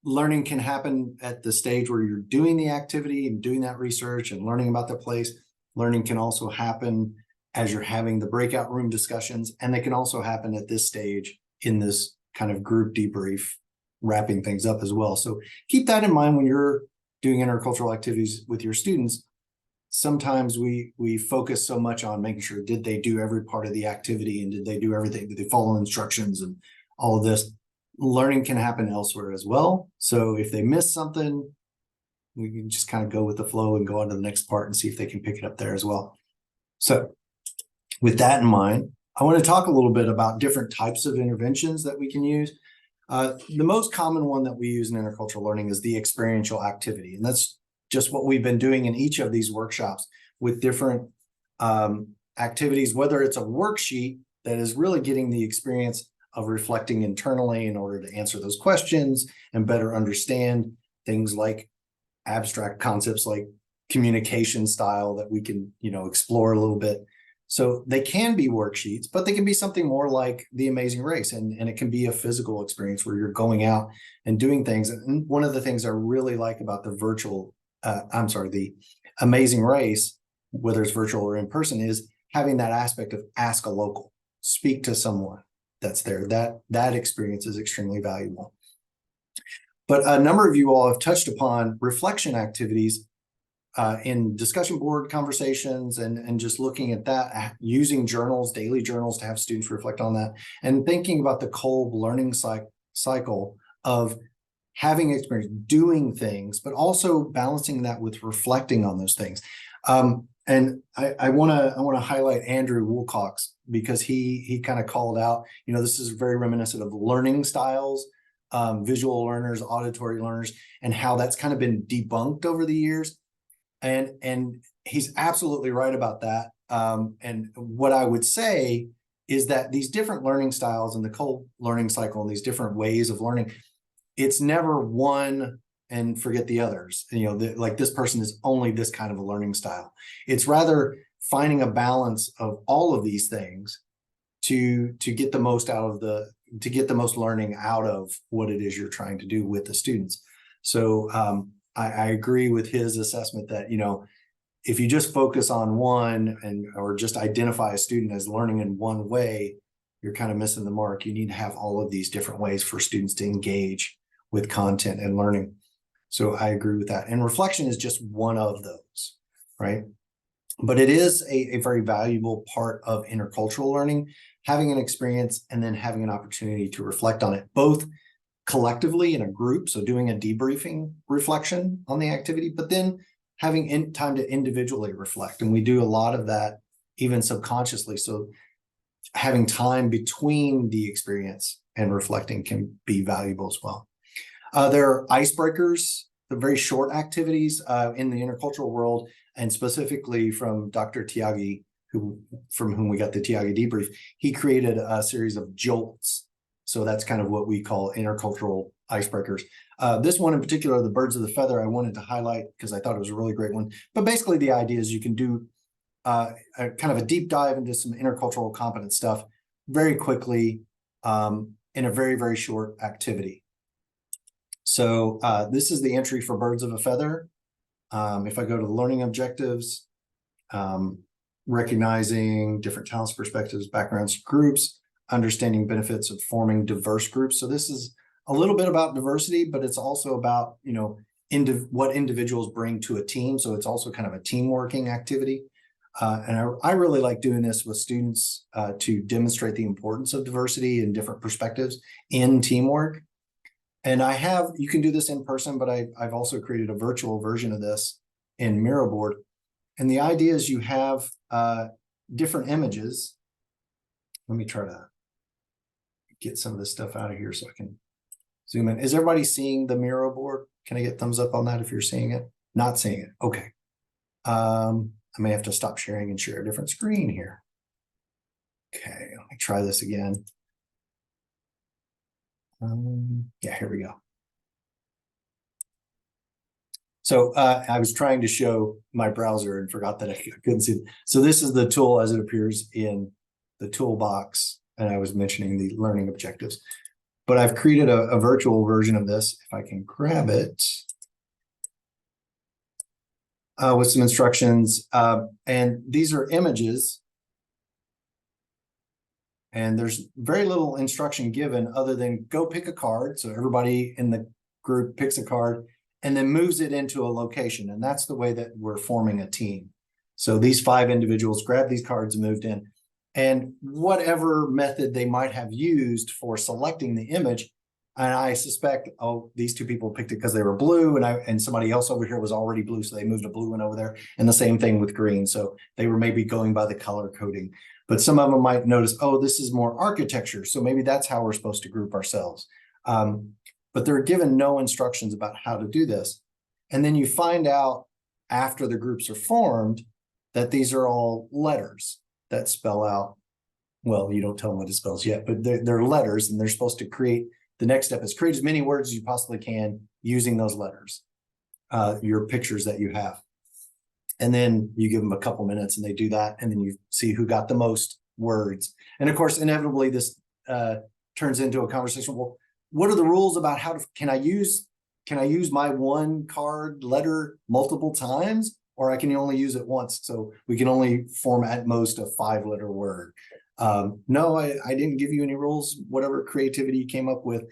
learning can happen at the stage where you're doing the activity and doing that research and learning about the place. Learning can also happen as you're having the breakout room discussions, and they can also happen at this stage in this kind of group debrief, wrapping things up as well. So keep that in mind when you're doing intercultural activities with your students. Sometimes we focus so much on making sure, did they do every part of the activity and did they do everything? Did they follow instructions and all of this? Learning can happen elsewhere as well. So if they miss something, we can just kind of go with the flow and go on to the next part and see if they can pick it up there as well. So with that in mind, I want to talk a little bit about different types of interventions that we can use. The most common one that we use in intercultural learning is the experiential activity. And that's just what we've been doing in each of these workshops with different activities, whether it's a worksheet that is really getting the experience of reflecting internally in order to answer those questions and better understand things like abstract concepts like communication style that we can, explore a little bit. So they can be worksheets, but they can be something more like The Amazing Race. And it can be a physical experience where you're going out and doing things. And one of the things I really like about the Amazing Race, whether it's virtual or in person, is having that aspect of ask a local, speak to someone that's there. That experience is extremely valuable. But a number of you all have touched upon reflection activities in discussion board conversations and just looking at that, using journals, daily journals to have students reflect on that, and thinking about the Kolb learning cycle of having experience, doing things, but also balancing that with reflecting on those things. And I want to highlight Andrew Wilcox because he kind of called out, this is very reminiscent of learning styles. Visual learners, auditory learners, and how that's kind of been debunked over the years. And he's absolutely right about that. And what I would say is that these different learning styles and the Kolb learning cycle and these different ways of learning, it's never one and forget the others. Like this person is only this kind of a learning style. It's rather finding a balance of all of these things to get the most to get the most learning out of what it is you're trying to do with the students. So I agree with his assessment that, if you just focus on one or just identify a student as learning in one way, you're kind of missing the mark. You need to have all of these different ways for students to engage with content and learning. So I agree with that. And reflection is just one of those, right? But it is a very valuable part of intercultural learning, having an experience and then having an opportunity to reflect on it, both collectively in a group, so doing a debriefing reflection on the activity, but then having time to individually reflect. And we do a lot of that even subconsciously. So having time between the experience and reflecting can be valuable as well. There are icebreakers, the very short activities in the intercultural world, and specifically from Dr. Tyagi, from whom we got the Tyagi debrief. He created a series of jolts. So that's kind of what we call intercultural icebreakers. This one in particular, the birds of the feather, I wanted to highlight because I thought it was a really great one. But basically the idea is you can do a kind of a deep dive into some intercultural competence stuff very quickly in a very, very short activity. So this is the entry for birds of a feather. If I go to the learning objectives, recognizing different talents, perspectives, backgrounds, groups, understanding benefits of forming diverse groups. So this is a little bit about diversity, but it's also about, what individuals bring to a team. So it's also kind of a team working activity. And I really like doing this with students to demonstrate the importance of diversity and different perspectives in teamwork. And you can do this in person, but I've also created a virtual version of this in Miraboard. And the idea is you have different images. Let me try to get some of this stuff out of here so I can zoom in. Is everybody seeing the Miraboard? Can I get thumbs up on that if you're seeing it? Not seeing it. Okay. I may have to stop sharing and share a different screen here. Okay, let me try this again. Yeah, here we go. So I was trying to show my browser and forgot that I couldn't see it. So this is the tool as it appears in the toolbox, and I was mentioning the learning objectives. But I've created a virtual version of this, if I can grab it, with some instructions. And these are images. And there's very little instruction given other than go pick a card. So everybody in the group picks a card and then moves it into a location. And that's the way that we're forming a team. So these 5 individuals grabbed these cards and moved in. And whatever method they might have used for selecting the image, and I suspect, oh, these 2 people picked it because they were blue, and somebody else over here was already blue, so they moved a blue one over there. And the same thing with green. So they were maybe going by the color coding. But some of them might notice, oh, this is more architecture. So maybe that's how we're supposed to group ourselves. But they're given no instructions about how to do this. And then you find out after the groups are formed that these are all letters that spell out, well, you don't tell them what it spells yet, but they're letters, and they're supposed to create, the next step is create as many words as you possibly can using those letters, your pictures that you have. And then you give them a couple minutes and they do that. And then you see who got the most words. And of course, inevitably this turns into a conversation. Well, what are the rules about can I use my one card letter multiple times, or I can only use it once? So we can only form at most a 5-letter word. No, I didn't give you any rules, whatever creativity you came up with.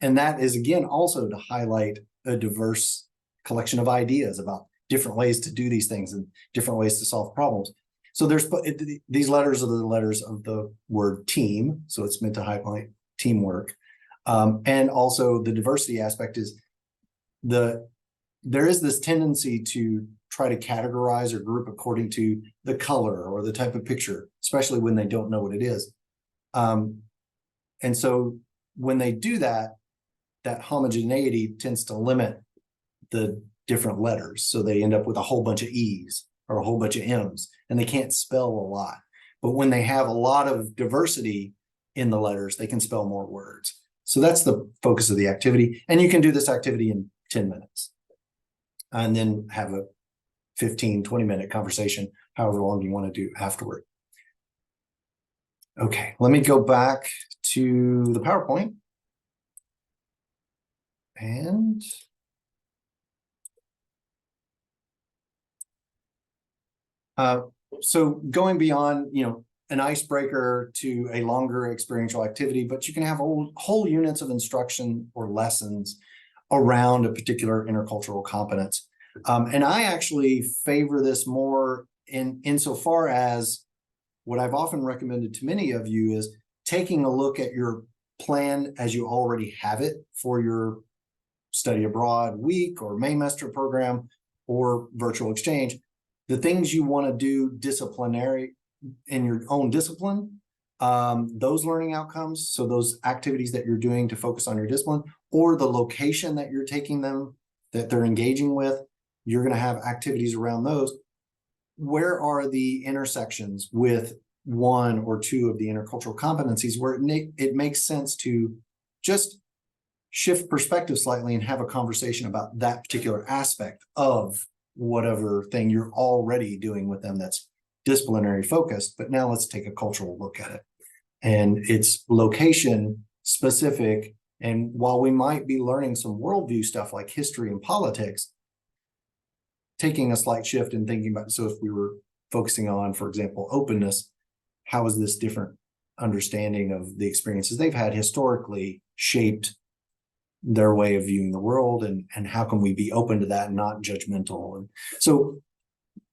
And that is, again, also to highlight a diverse collection of ideas about different ways to do these things and different ways to solve problems. So these letters are the letters of the word team. So it's meant to highlight teamwork. And also the diversity aspect is there is this tendency to try to categorize or group according to the color or the type of picture, especially when they don't know what it is. And so when they do that, that homogeneity tends to limit the different letters. So they end up with a whole bunch of E's or a whole bunch of M's, and they can't spell a lot. But when they have a lot of diversity in the letters, they can spell more words. So that's the focus of the activity. And you can do this activity in 10 minutes and then have a 15, 20-minute conversation, however long you want to do afterward. Okay, let me go back to the PowerPoint. And so going beyond, an icebreaker to a longer experiential activity, but you can have whole units of instruction or lessons around a particular intercultural competence. And I actually favor this more insofar as what I've often recommended to many of you is taking a look at your plan as you already have it for your study abroad week or Maymester program or virtual exchange. The things you want to do disciplinary in your own discipline, those learning outcomes, so those activities that you're doing to focus on your discipline, or the location that you're taking them, that they're engaging with, you're going to have activities around those. Where are the intersections with one or two of the intercultural competencies where it makes sense to just shift perspective slightly and have a conversation about that particular aspect of whatever thing you're already doing with them that's disciplinary focused, but now let's take a cultural look at it. And it's location specific. And while we might be learning some worldview stuff like history and politics, taking a slight shift and thinking about, so if we were focusing on, for example, openness, how is this different understanding of the experiences they've had historically shaped their way of viewing the world, and how can we be open to that and not judgmental? And so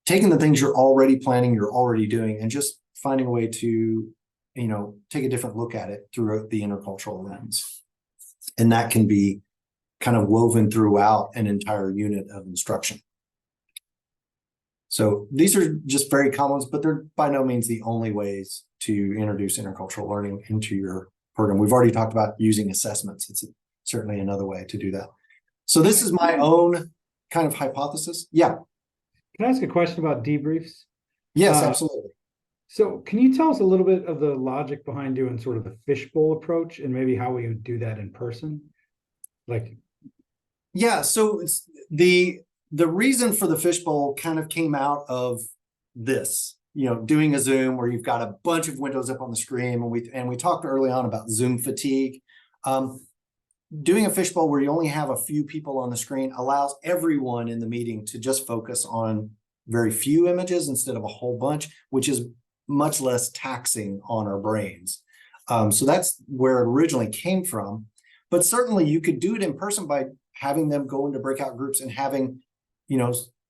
taking the things you're already planning, you're already doing, and just finding a way to, take a different look at it through the intercultural lens. And that can be kind of woven throughout an entire unit of instruction. So these are just very common ones, but they're by no means the only ways to introduce intercultural learning into your program. We've already talked about using assessments. It's certainly another way to do that. So this is my own kind of hypothesis. Yeah. Can I ask a question about debriefs? Yes, absolutely. So can you tell us a little bit of the logic behind doing sort of the fishbowl approach and maybe how we would do that in person? Like, yeah, so it's the reason for the fishbowl kind of came out of this, doing a Zoom where you've got a bunch of windows up on the screen, and we talked early on about Zoom fatigue. Doing a fishbowl where you only have a few people on the screen allows everyone in the meeting to just focus on very few images instead of a whole bunch, which is much less taxing on our brains. So that's where it originally came from. But certainly you could do it in person by having them go into breakout groups and having,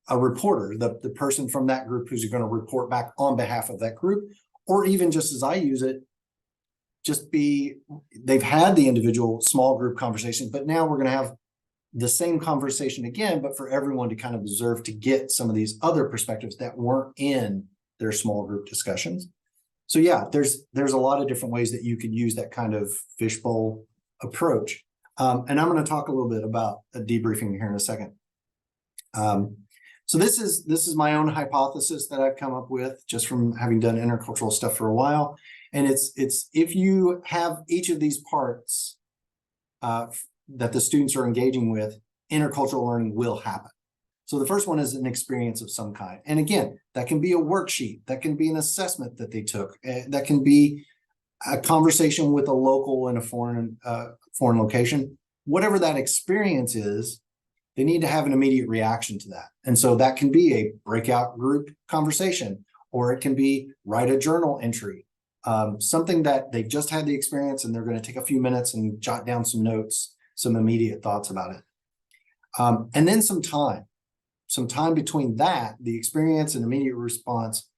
a reporter, the person from that group who's going to report back on behalf of that group, or even just as I use it, they've had the individual small group conversation, but now we're going to have the same conversation again, but for everyone to kind of observe to get some of these other perspectives that weren't in their small group discussions. So yeah, there's a lot of different ways that you could use that kind of fishbowl approach. And I'm going to talk a little bit about a debriefing here in a second. So this is my own hypothesis that I've come up with just from having done intercultural stuff for a while. And it's if you have each of these parts that the students are engaging with, intercultural learning will happen. So the first one is an experience of some kind. And again, that can be a worksheet, that can be an assessment that they took, that can be a conversation with a local in a foreign location. Whatever that experience is, they need to have an immediate reaction to that. And so that can be a breakout group conversation, or it can be write a journal entry, something that they've just had the experience and they're going to take a few minutes and jot down some notes, some immediate thoughts about it. And then some time between that, the experience and immediate response,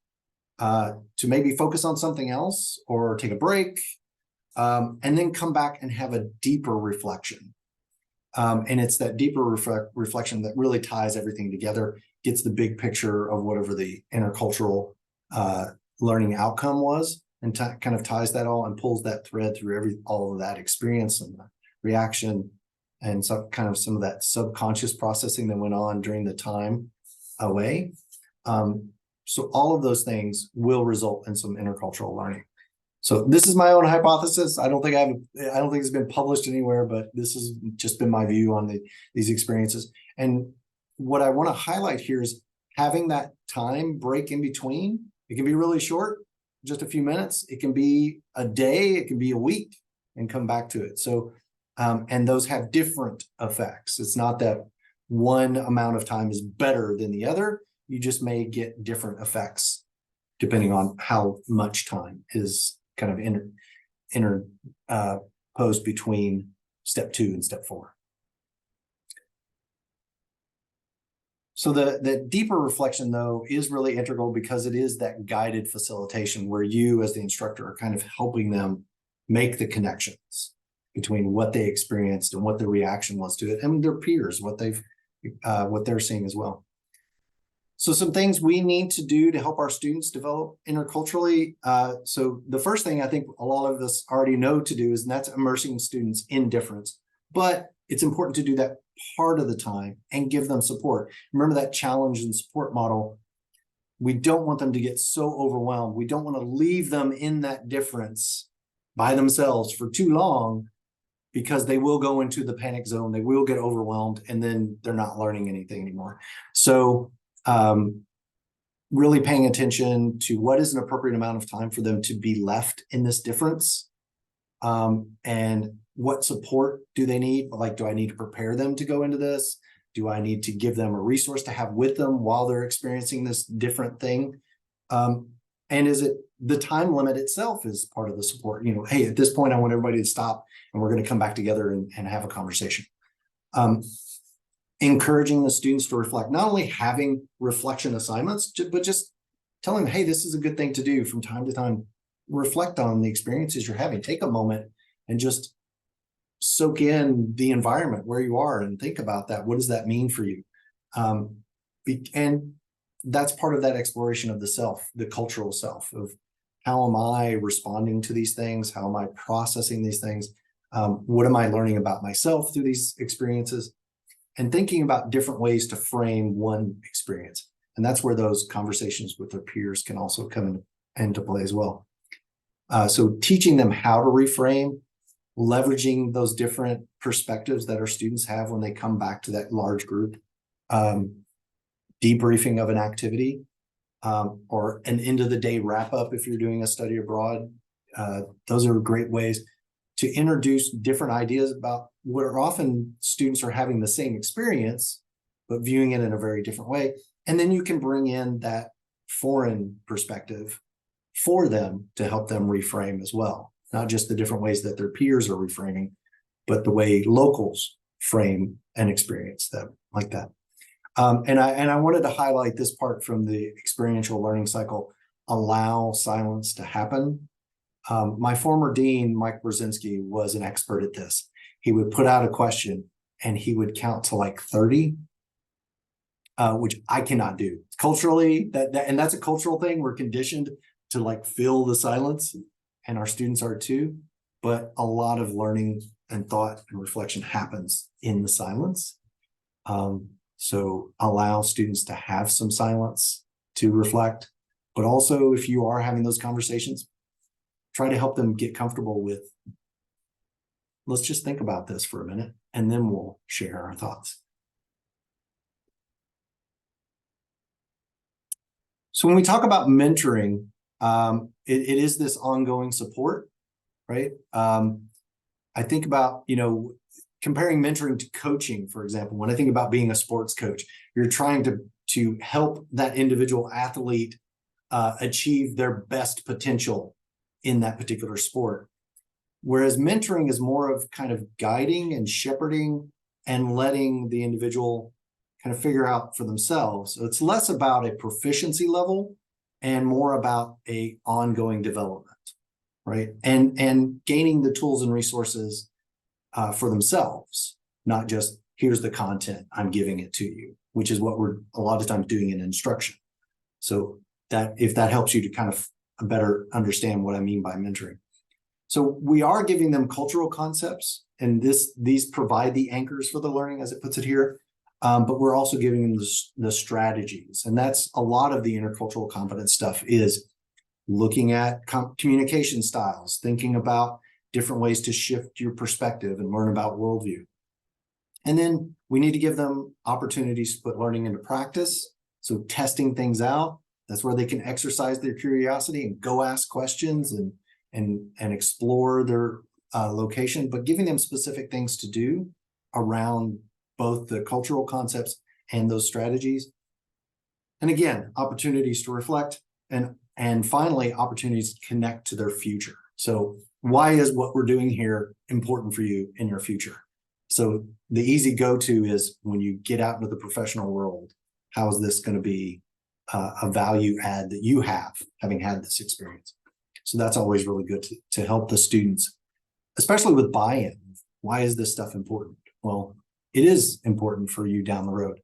to maybe focus on something else or take a break, and then come back and have a deeper reflection. And it's that deeper reflection that really ties everything together, gets the big picture of whatever the intercultural learning outcome was, and kind of ties that all and pulls that thread through all of that experience and the reaction, and some of that subconscious processing that went on during the time away. So all of those things will result in some intercultural learning. So this is my own hypothesis. I don't think it's been published anywhere, but this has just been my view on these experiences. And what I want to highlight here is having that time break in between. It can be really short, just a few minutes. It can be a day, it can be a week, and come back to it. So, and those have different effects. It's not that one amount of time is better than the other. You just may get different effects depending on how much time is kind of interposed between step 2 and step 4. So the deeper reflection, though, is really integral because it is that guided facilitation where you as the instructor are kind of helping them make the connections between what they experienced and what their reaction was to it, and their peers, what they're seeing as well. So some things we need to do to help our students develop interculturally. So the first thing I think a lot of us already know to do and that's immersing students in difference. But it's important to do that part of the time and give them support. Remember that challenge and support model. We don't want them to get so overwhelmed. We don't want to leave them in that difference by themselves for too long, because they will go into the panic zone. They will get overwhelmed, and then they're not learning anything anymore. So really paying attention to what is an appropriate amount of time for them to be left in this difference, and what support do they need? Like, do I need to prepare them to go into this? Do I need to give them a resource to have with them while they're experiencing this different thing? And is it the time limit itself is part of the support? Hey, at this point, I want everybody to stop and we're going to come back together and have a conversation. Encouraging the students to reflect, not only having reflection assignments, but just telling them, hey, this is a good thing to do from time to time. Reflect on the experiences you're having. Take a moment and just soak in the environment where you are and think about that. What does that mean for you? And that's part of that exploration of the self, the cultural self, of how am I responding to these things? How am I processing these things? What am I learning about myself through these experiences? And thinking about different ways to frame one experience. And that's where those conversations with their peers can also come into play as well. So teaching them how to reframe, leveraging those different perspectives that our students have when they come back to that large group, debriefing of an activity, or an end of the day wrap up if you're doing a study abroad. Those are great ways to introduce different ideas about what are often students are having the same experience, but viewing it in a very different way. And then you can bring in that foreign perspective for them to help them reframe as well. Not just the different ways that their peers are reframing, but the way locals frame an experience that like that. And I wanted to highlight this part from the experiential learning cycle, allow silence to happen. My former dean, Mike Brzezinski, was an expert at this. He would put out a question and he would count to like 30, which I cannot do. Culturally, and that's a cultural thing. We're conditioned to like fill the silence, and our students are too. But a lot of learning and thought and reflection happens in the silence. So allow students to have some silence to reflect. But also, if you are having those conversations, try to help them get comfortable with, let's just think about this for a minute, and then we'll share our thoughts. So when we talk about mentoring, it is this ongoing support, right? I think about, comparing mentoring to coaching, for example. When I think about being a sports coach, you're trying to help that individual athlete achieve their best potential in that particular sport. Whereas mentoring is more of kind of guiding and shepherding and letting the individual kind of figure out for themselves. So it's less about a proficiency level and more about a ongoing development, right? And gaining the tools and resources for themselves, not just here's the content, I'm giving it to you, which is what we're a lot of times doing in instruction. So that if that helps you to kind of better understand what I mean by mentoring. So we are giving them cultural concepts, and these provide the anchors for the learning, as it puts it here. But we're also giving them the strategies, and that's a lot of the intercultural competence stuff is looking at communication styles, thinking about different ways to shift your perspective and learn about worldview. And then we need to give them opportunities to put learning into practice. So testing things out, that's where they can exercise their curiosity and go ask questions and explore their location, but giving them specific things to do around both the cultural concepts and those strategies. And again, opportunities to reflect and finally, opportunities to connect to their future. So why is what we're doing here important for you in your future? So the easy go-to is when you get out into the professional world, how is this going to be a value add that you have, having had this experience? So that's always really good to help the students, especially with buy-in. Why is this stuff important? Well, it is important for you down the road.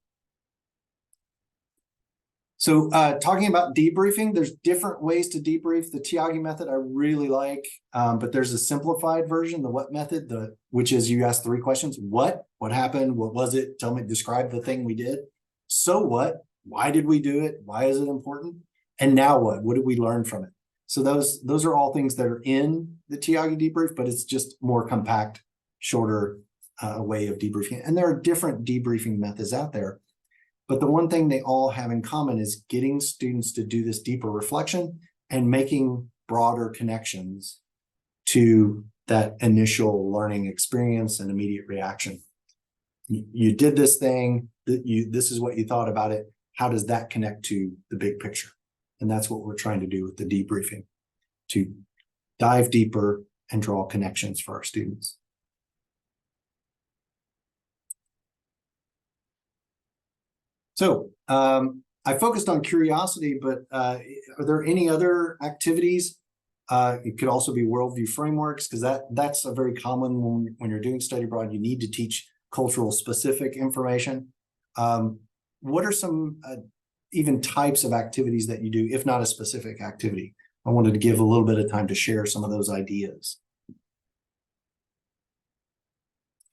So talking about debriefing, there's different ways to debrief. The Tiagi method I really like, but there's a simplified version, the what method, which is you ask 3 questions. What happened? What was it? Tell me, describe the thing we did. So what? Why did we do it? Why is it important? And now what? What did we learn from it? So those are all things that are in the Tiagi debrief, but it's just more compact, shorter way of debriefing. And there are different debriefing methods out there. But the one thing they all have in common is getting students to do this deeper reflection and making broader connections to that initial learning experience and immediate reaction. You did this thing, this is what you thought about it. How does that connect to the big picture? And that's what we're trying to do with the debriefing, to dive deeper and draw connections for our students. So I focused on curiosity, but are there any other activities It could also be worldview frameworks, because that's a very common when you're doing study abroad. You need to teach cultural specific information. What are some even types of activities that you do, if not a specific activity? I wanted to give a little bit of time to share some of those ideas.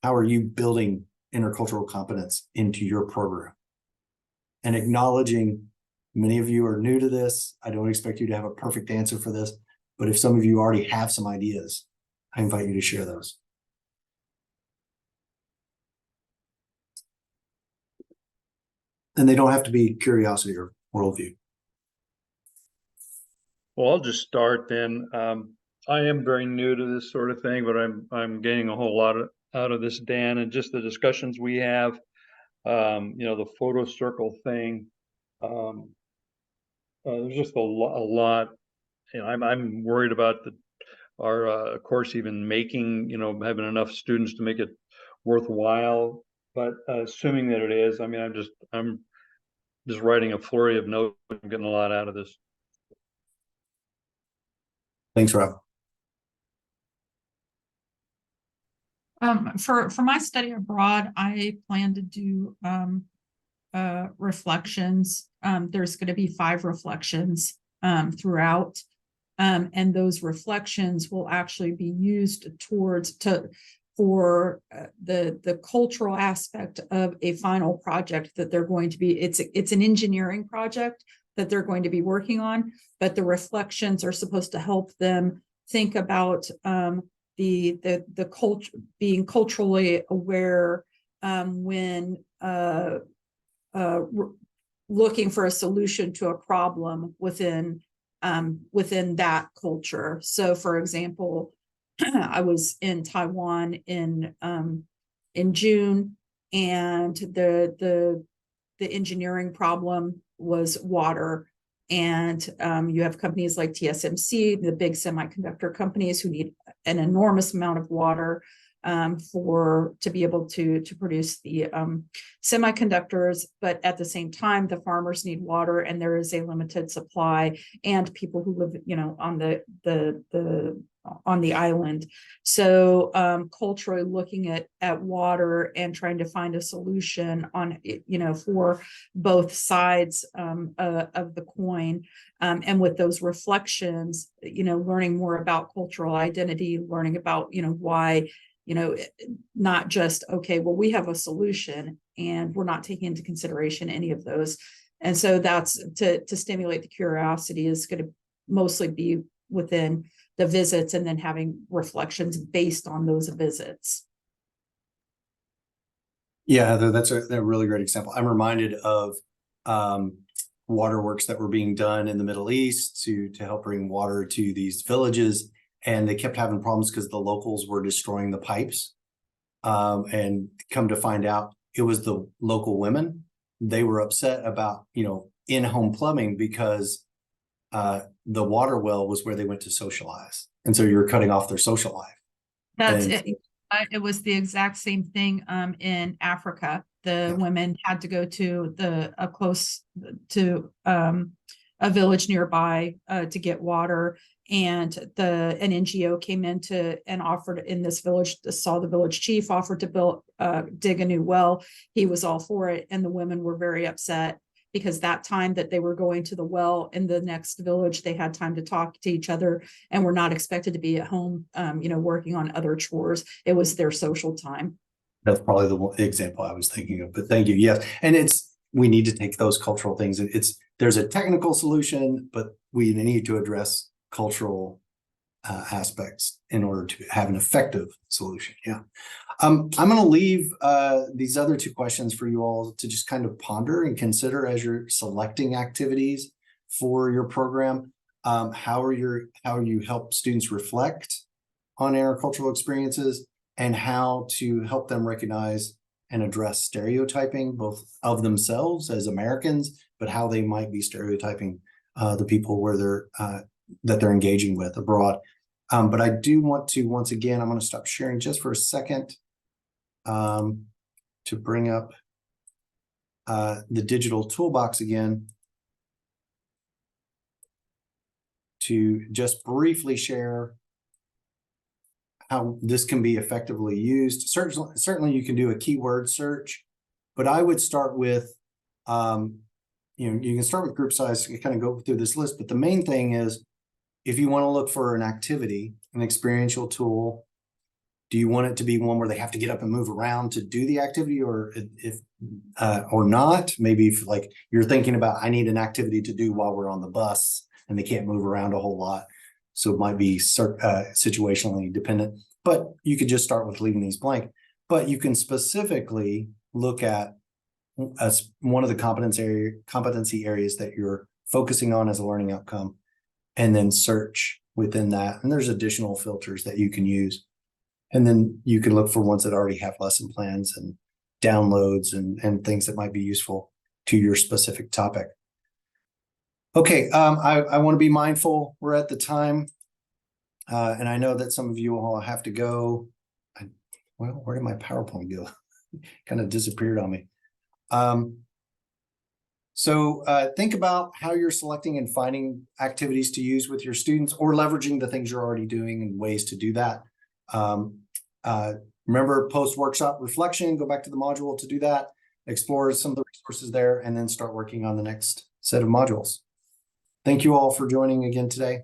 How are you building intercultural competence into your program? And acknowledging many of you are new to this. I don't expect you to have a perfect answer for this, but if some of you already have some ideas, I invite you to share those. And they don't have to be curiosity or worldview. Well, I'll just start then. I am very new to this sort of thing, but I'm gaining a whole lot out of this, Dan, and just the discussions we have. The photo circle thing. There's just a lot. I'm worried about our course even making, having enough students to make it worthwhile. But assuming that it is, I'm just writing a flurry of notes. I'm getting a lot out of this. Thanks, Rob. For my study abroad, I plan to do reflections. There's going to be 5 reflections throughout, and those reflections will actually be used for the cultural aspect of a final project that they're going to be. It's an engineering project that they're going to be working on, but the reflections are supposed to help them think about the culture, being culturally aware when looking for a solution to a problem within that culture. So, for example, I was in Taiwan in June, and the engineering problem was water. And you have companies like TSMC, the big semiconductor companies, who need an enormous amount of water to be able to produce the semiconductors. But at the same time, the farmers need water, and there is a limited supply, and people who live, on the island. So culturally looking at water and trying to find a solution on, for both sides of the coin. And with those reflections, learning more about cultural identity, learning about, why, not just, okay, well, we have a solution and we're not taking into consideration any of those. And so that's to stimulate the curiosity is going to mostly be within the visits, and then having reflections based on those visits. Yeah, Heather, that's a really great example. I'm reminded of waterworks that were being done in the Middle East to help bring water to these villages, and they kept having problems because the locals were destroying the pipes. And come to find out, it was the local women. They were upset about, in-home plumbing because the water well was where they went to socialize. And so you're cutting off their social life. That's it. It was the exact same thing in Africa. The women had to go to a village nearby to get water, and an NGO came in and offered in this village. Saw the village chief offered to dig a new well. He was all for it, and the women were very upset because that time that they were going to the well in the next village, they had time to talk to each other and were not expected to be at home, working on other chores. It was their social time. That's probably the example I was thinking of, but thank you. Yes. And we need to take those cultural things. There's a technical solution, but we need to address cultural aspects in order to have an effective solution. Yeah. I'm going to leave these other 2 questions for you all to just kind of ponder and consider as you're selecting activities for your program. How you help students reflect on intercultural experiences, and how to help them recognize and address stereotyping, both of themselves as Americans, but how they might be stereotyping the people that they're engaging with abroad. But I do want to, once again, I'm going to stop sharing just for a second to bring up the digital toolbox again to just briefly share how this can be effectively used. Certainly you can do a keyword search, but I would start with, you know, you can start with group size, you kind of go through this list, but the main thing is, if you want to look for an activity, an experiential tool, do you want it to be one where they have to get up and move around to do the activity, or or not? Maybe if like you're thinking about, I need an activity to do while we're on the bus and they can't move around a whole lot. So it might be situationally dependent, but you could just start with leaving these blank. But you can specifically look at as one of the competency areas that you're focusing on as a learning outcome, and then search within that. And there's additional filters that you can use. And then you can look for ones that already have lesson plans and downloads and things that might be useful to your specific topic. Okay, I want to be mindful. We're at the time. And I know that some of you all have to go. Well, where did my PowerPoint go? Kind of disappeared on me. So think about how you're selecting and finding activities to use with your students, or leveraging the things you're already doing and ways to do that. Remember, post-workshop reflection, go back to the module to do that, explore some of the resources there, and then start working on the next set of modules. Thank you all for joining again today.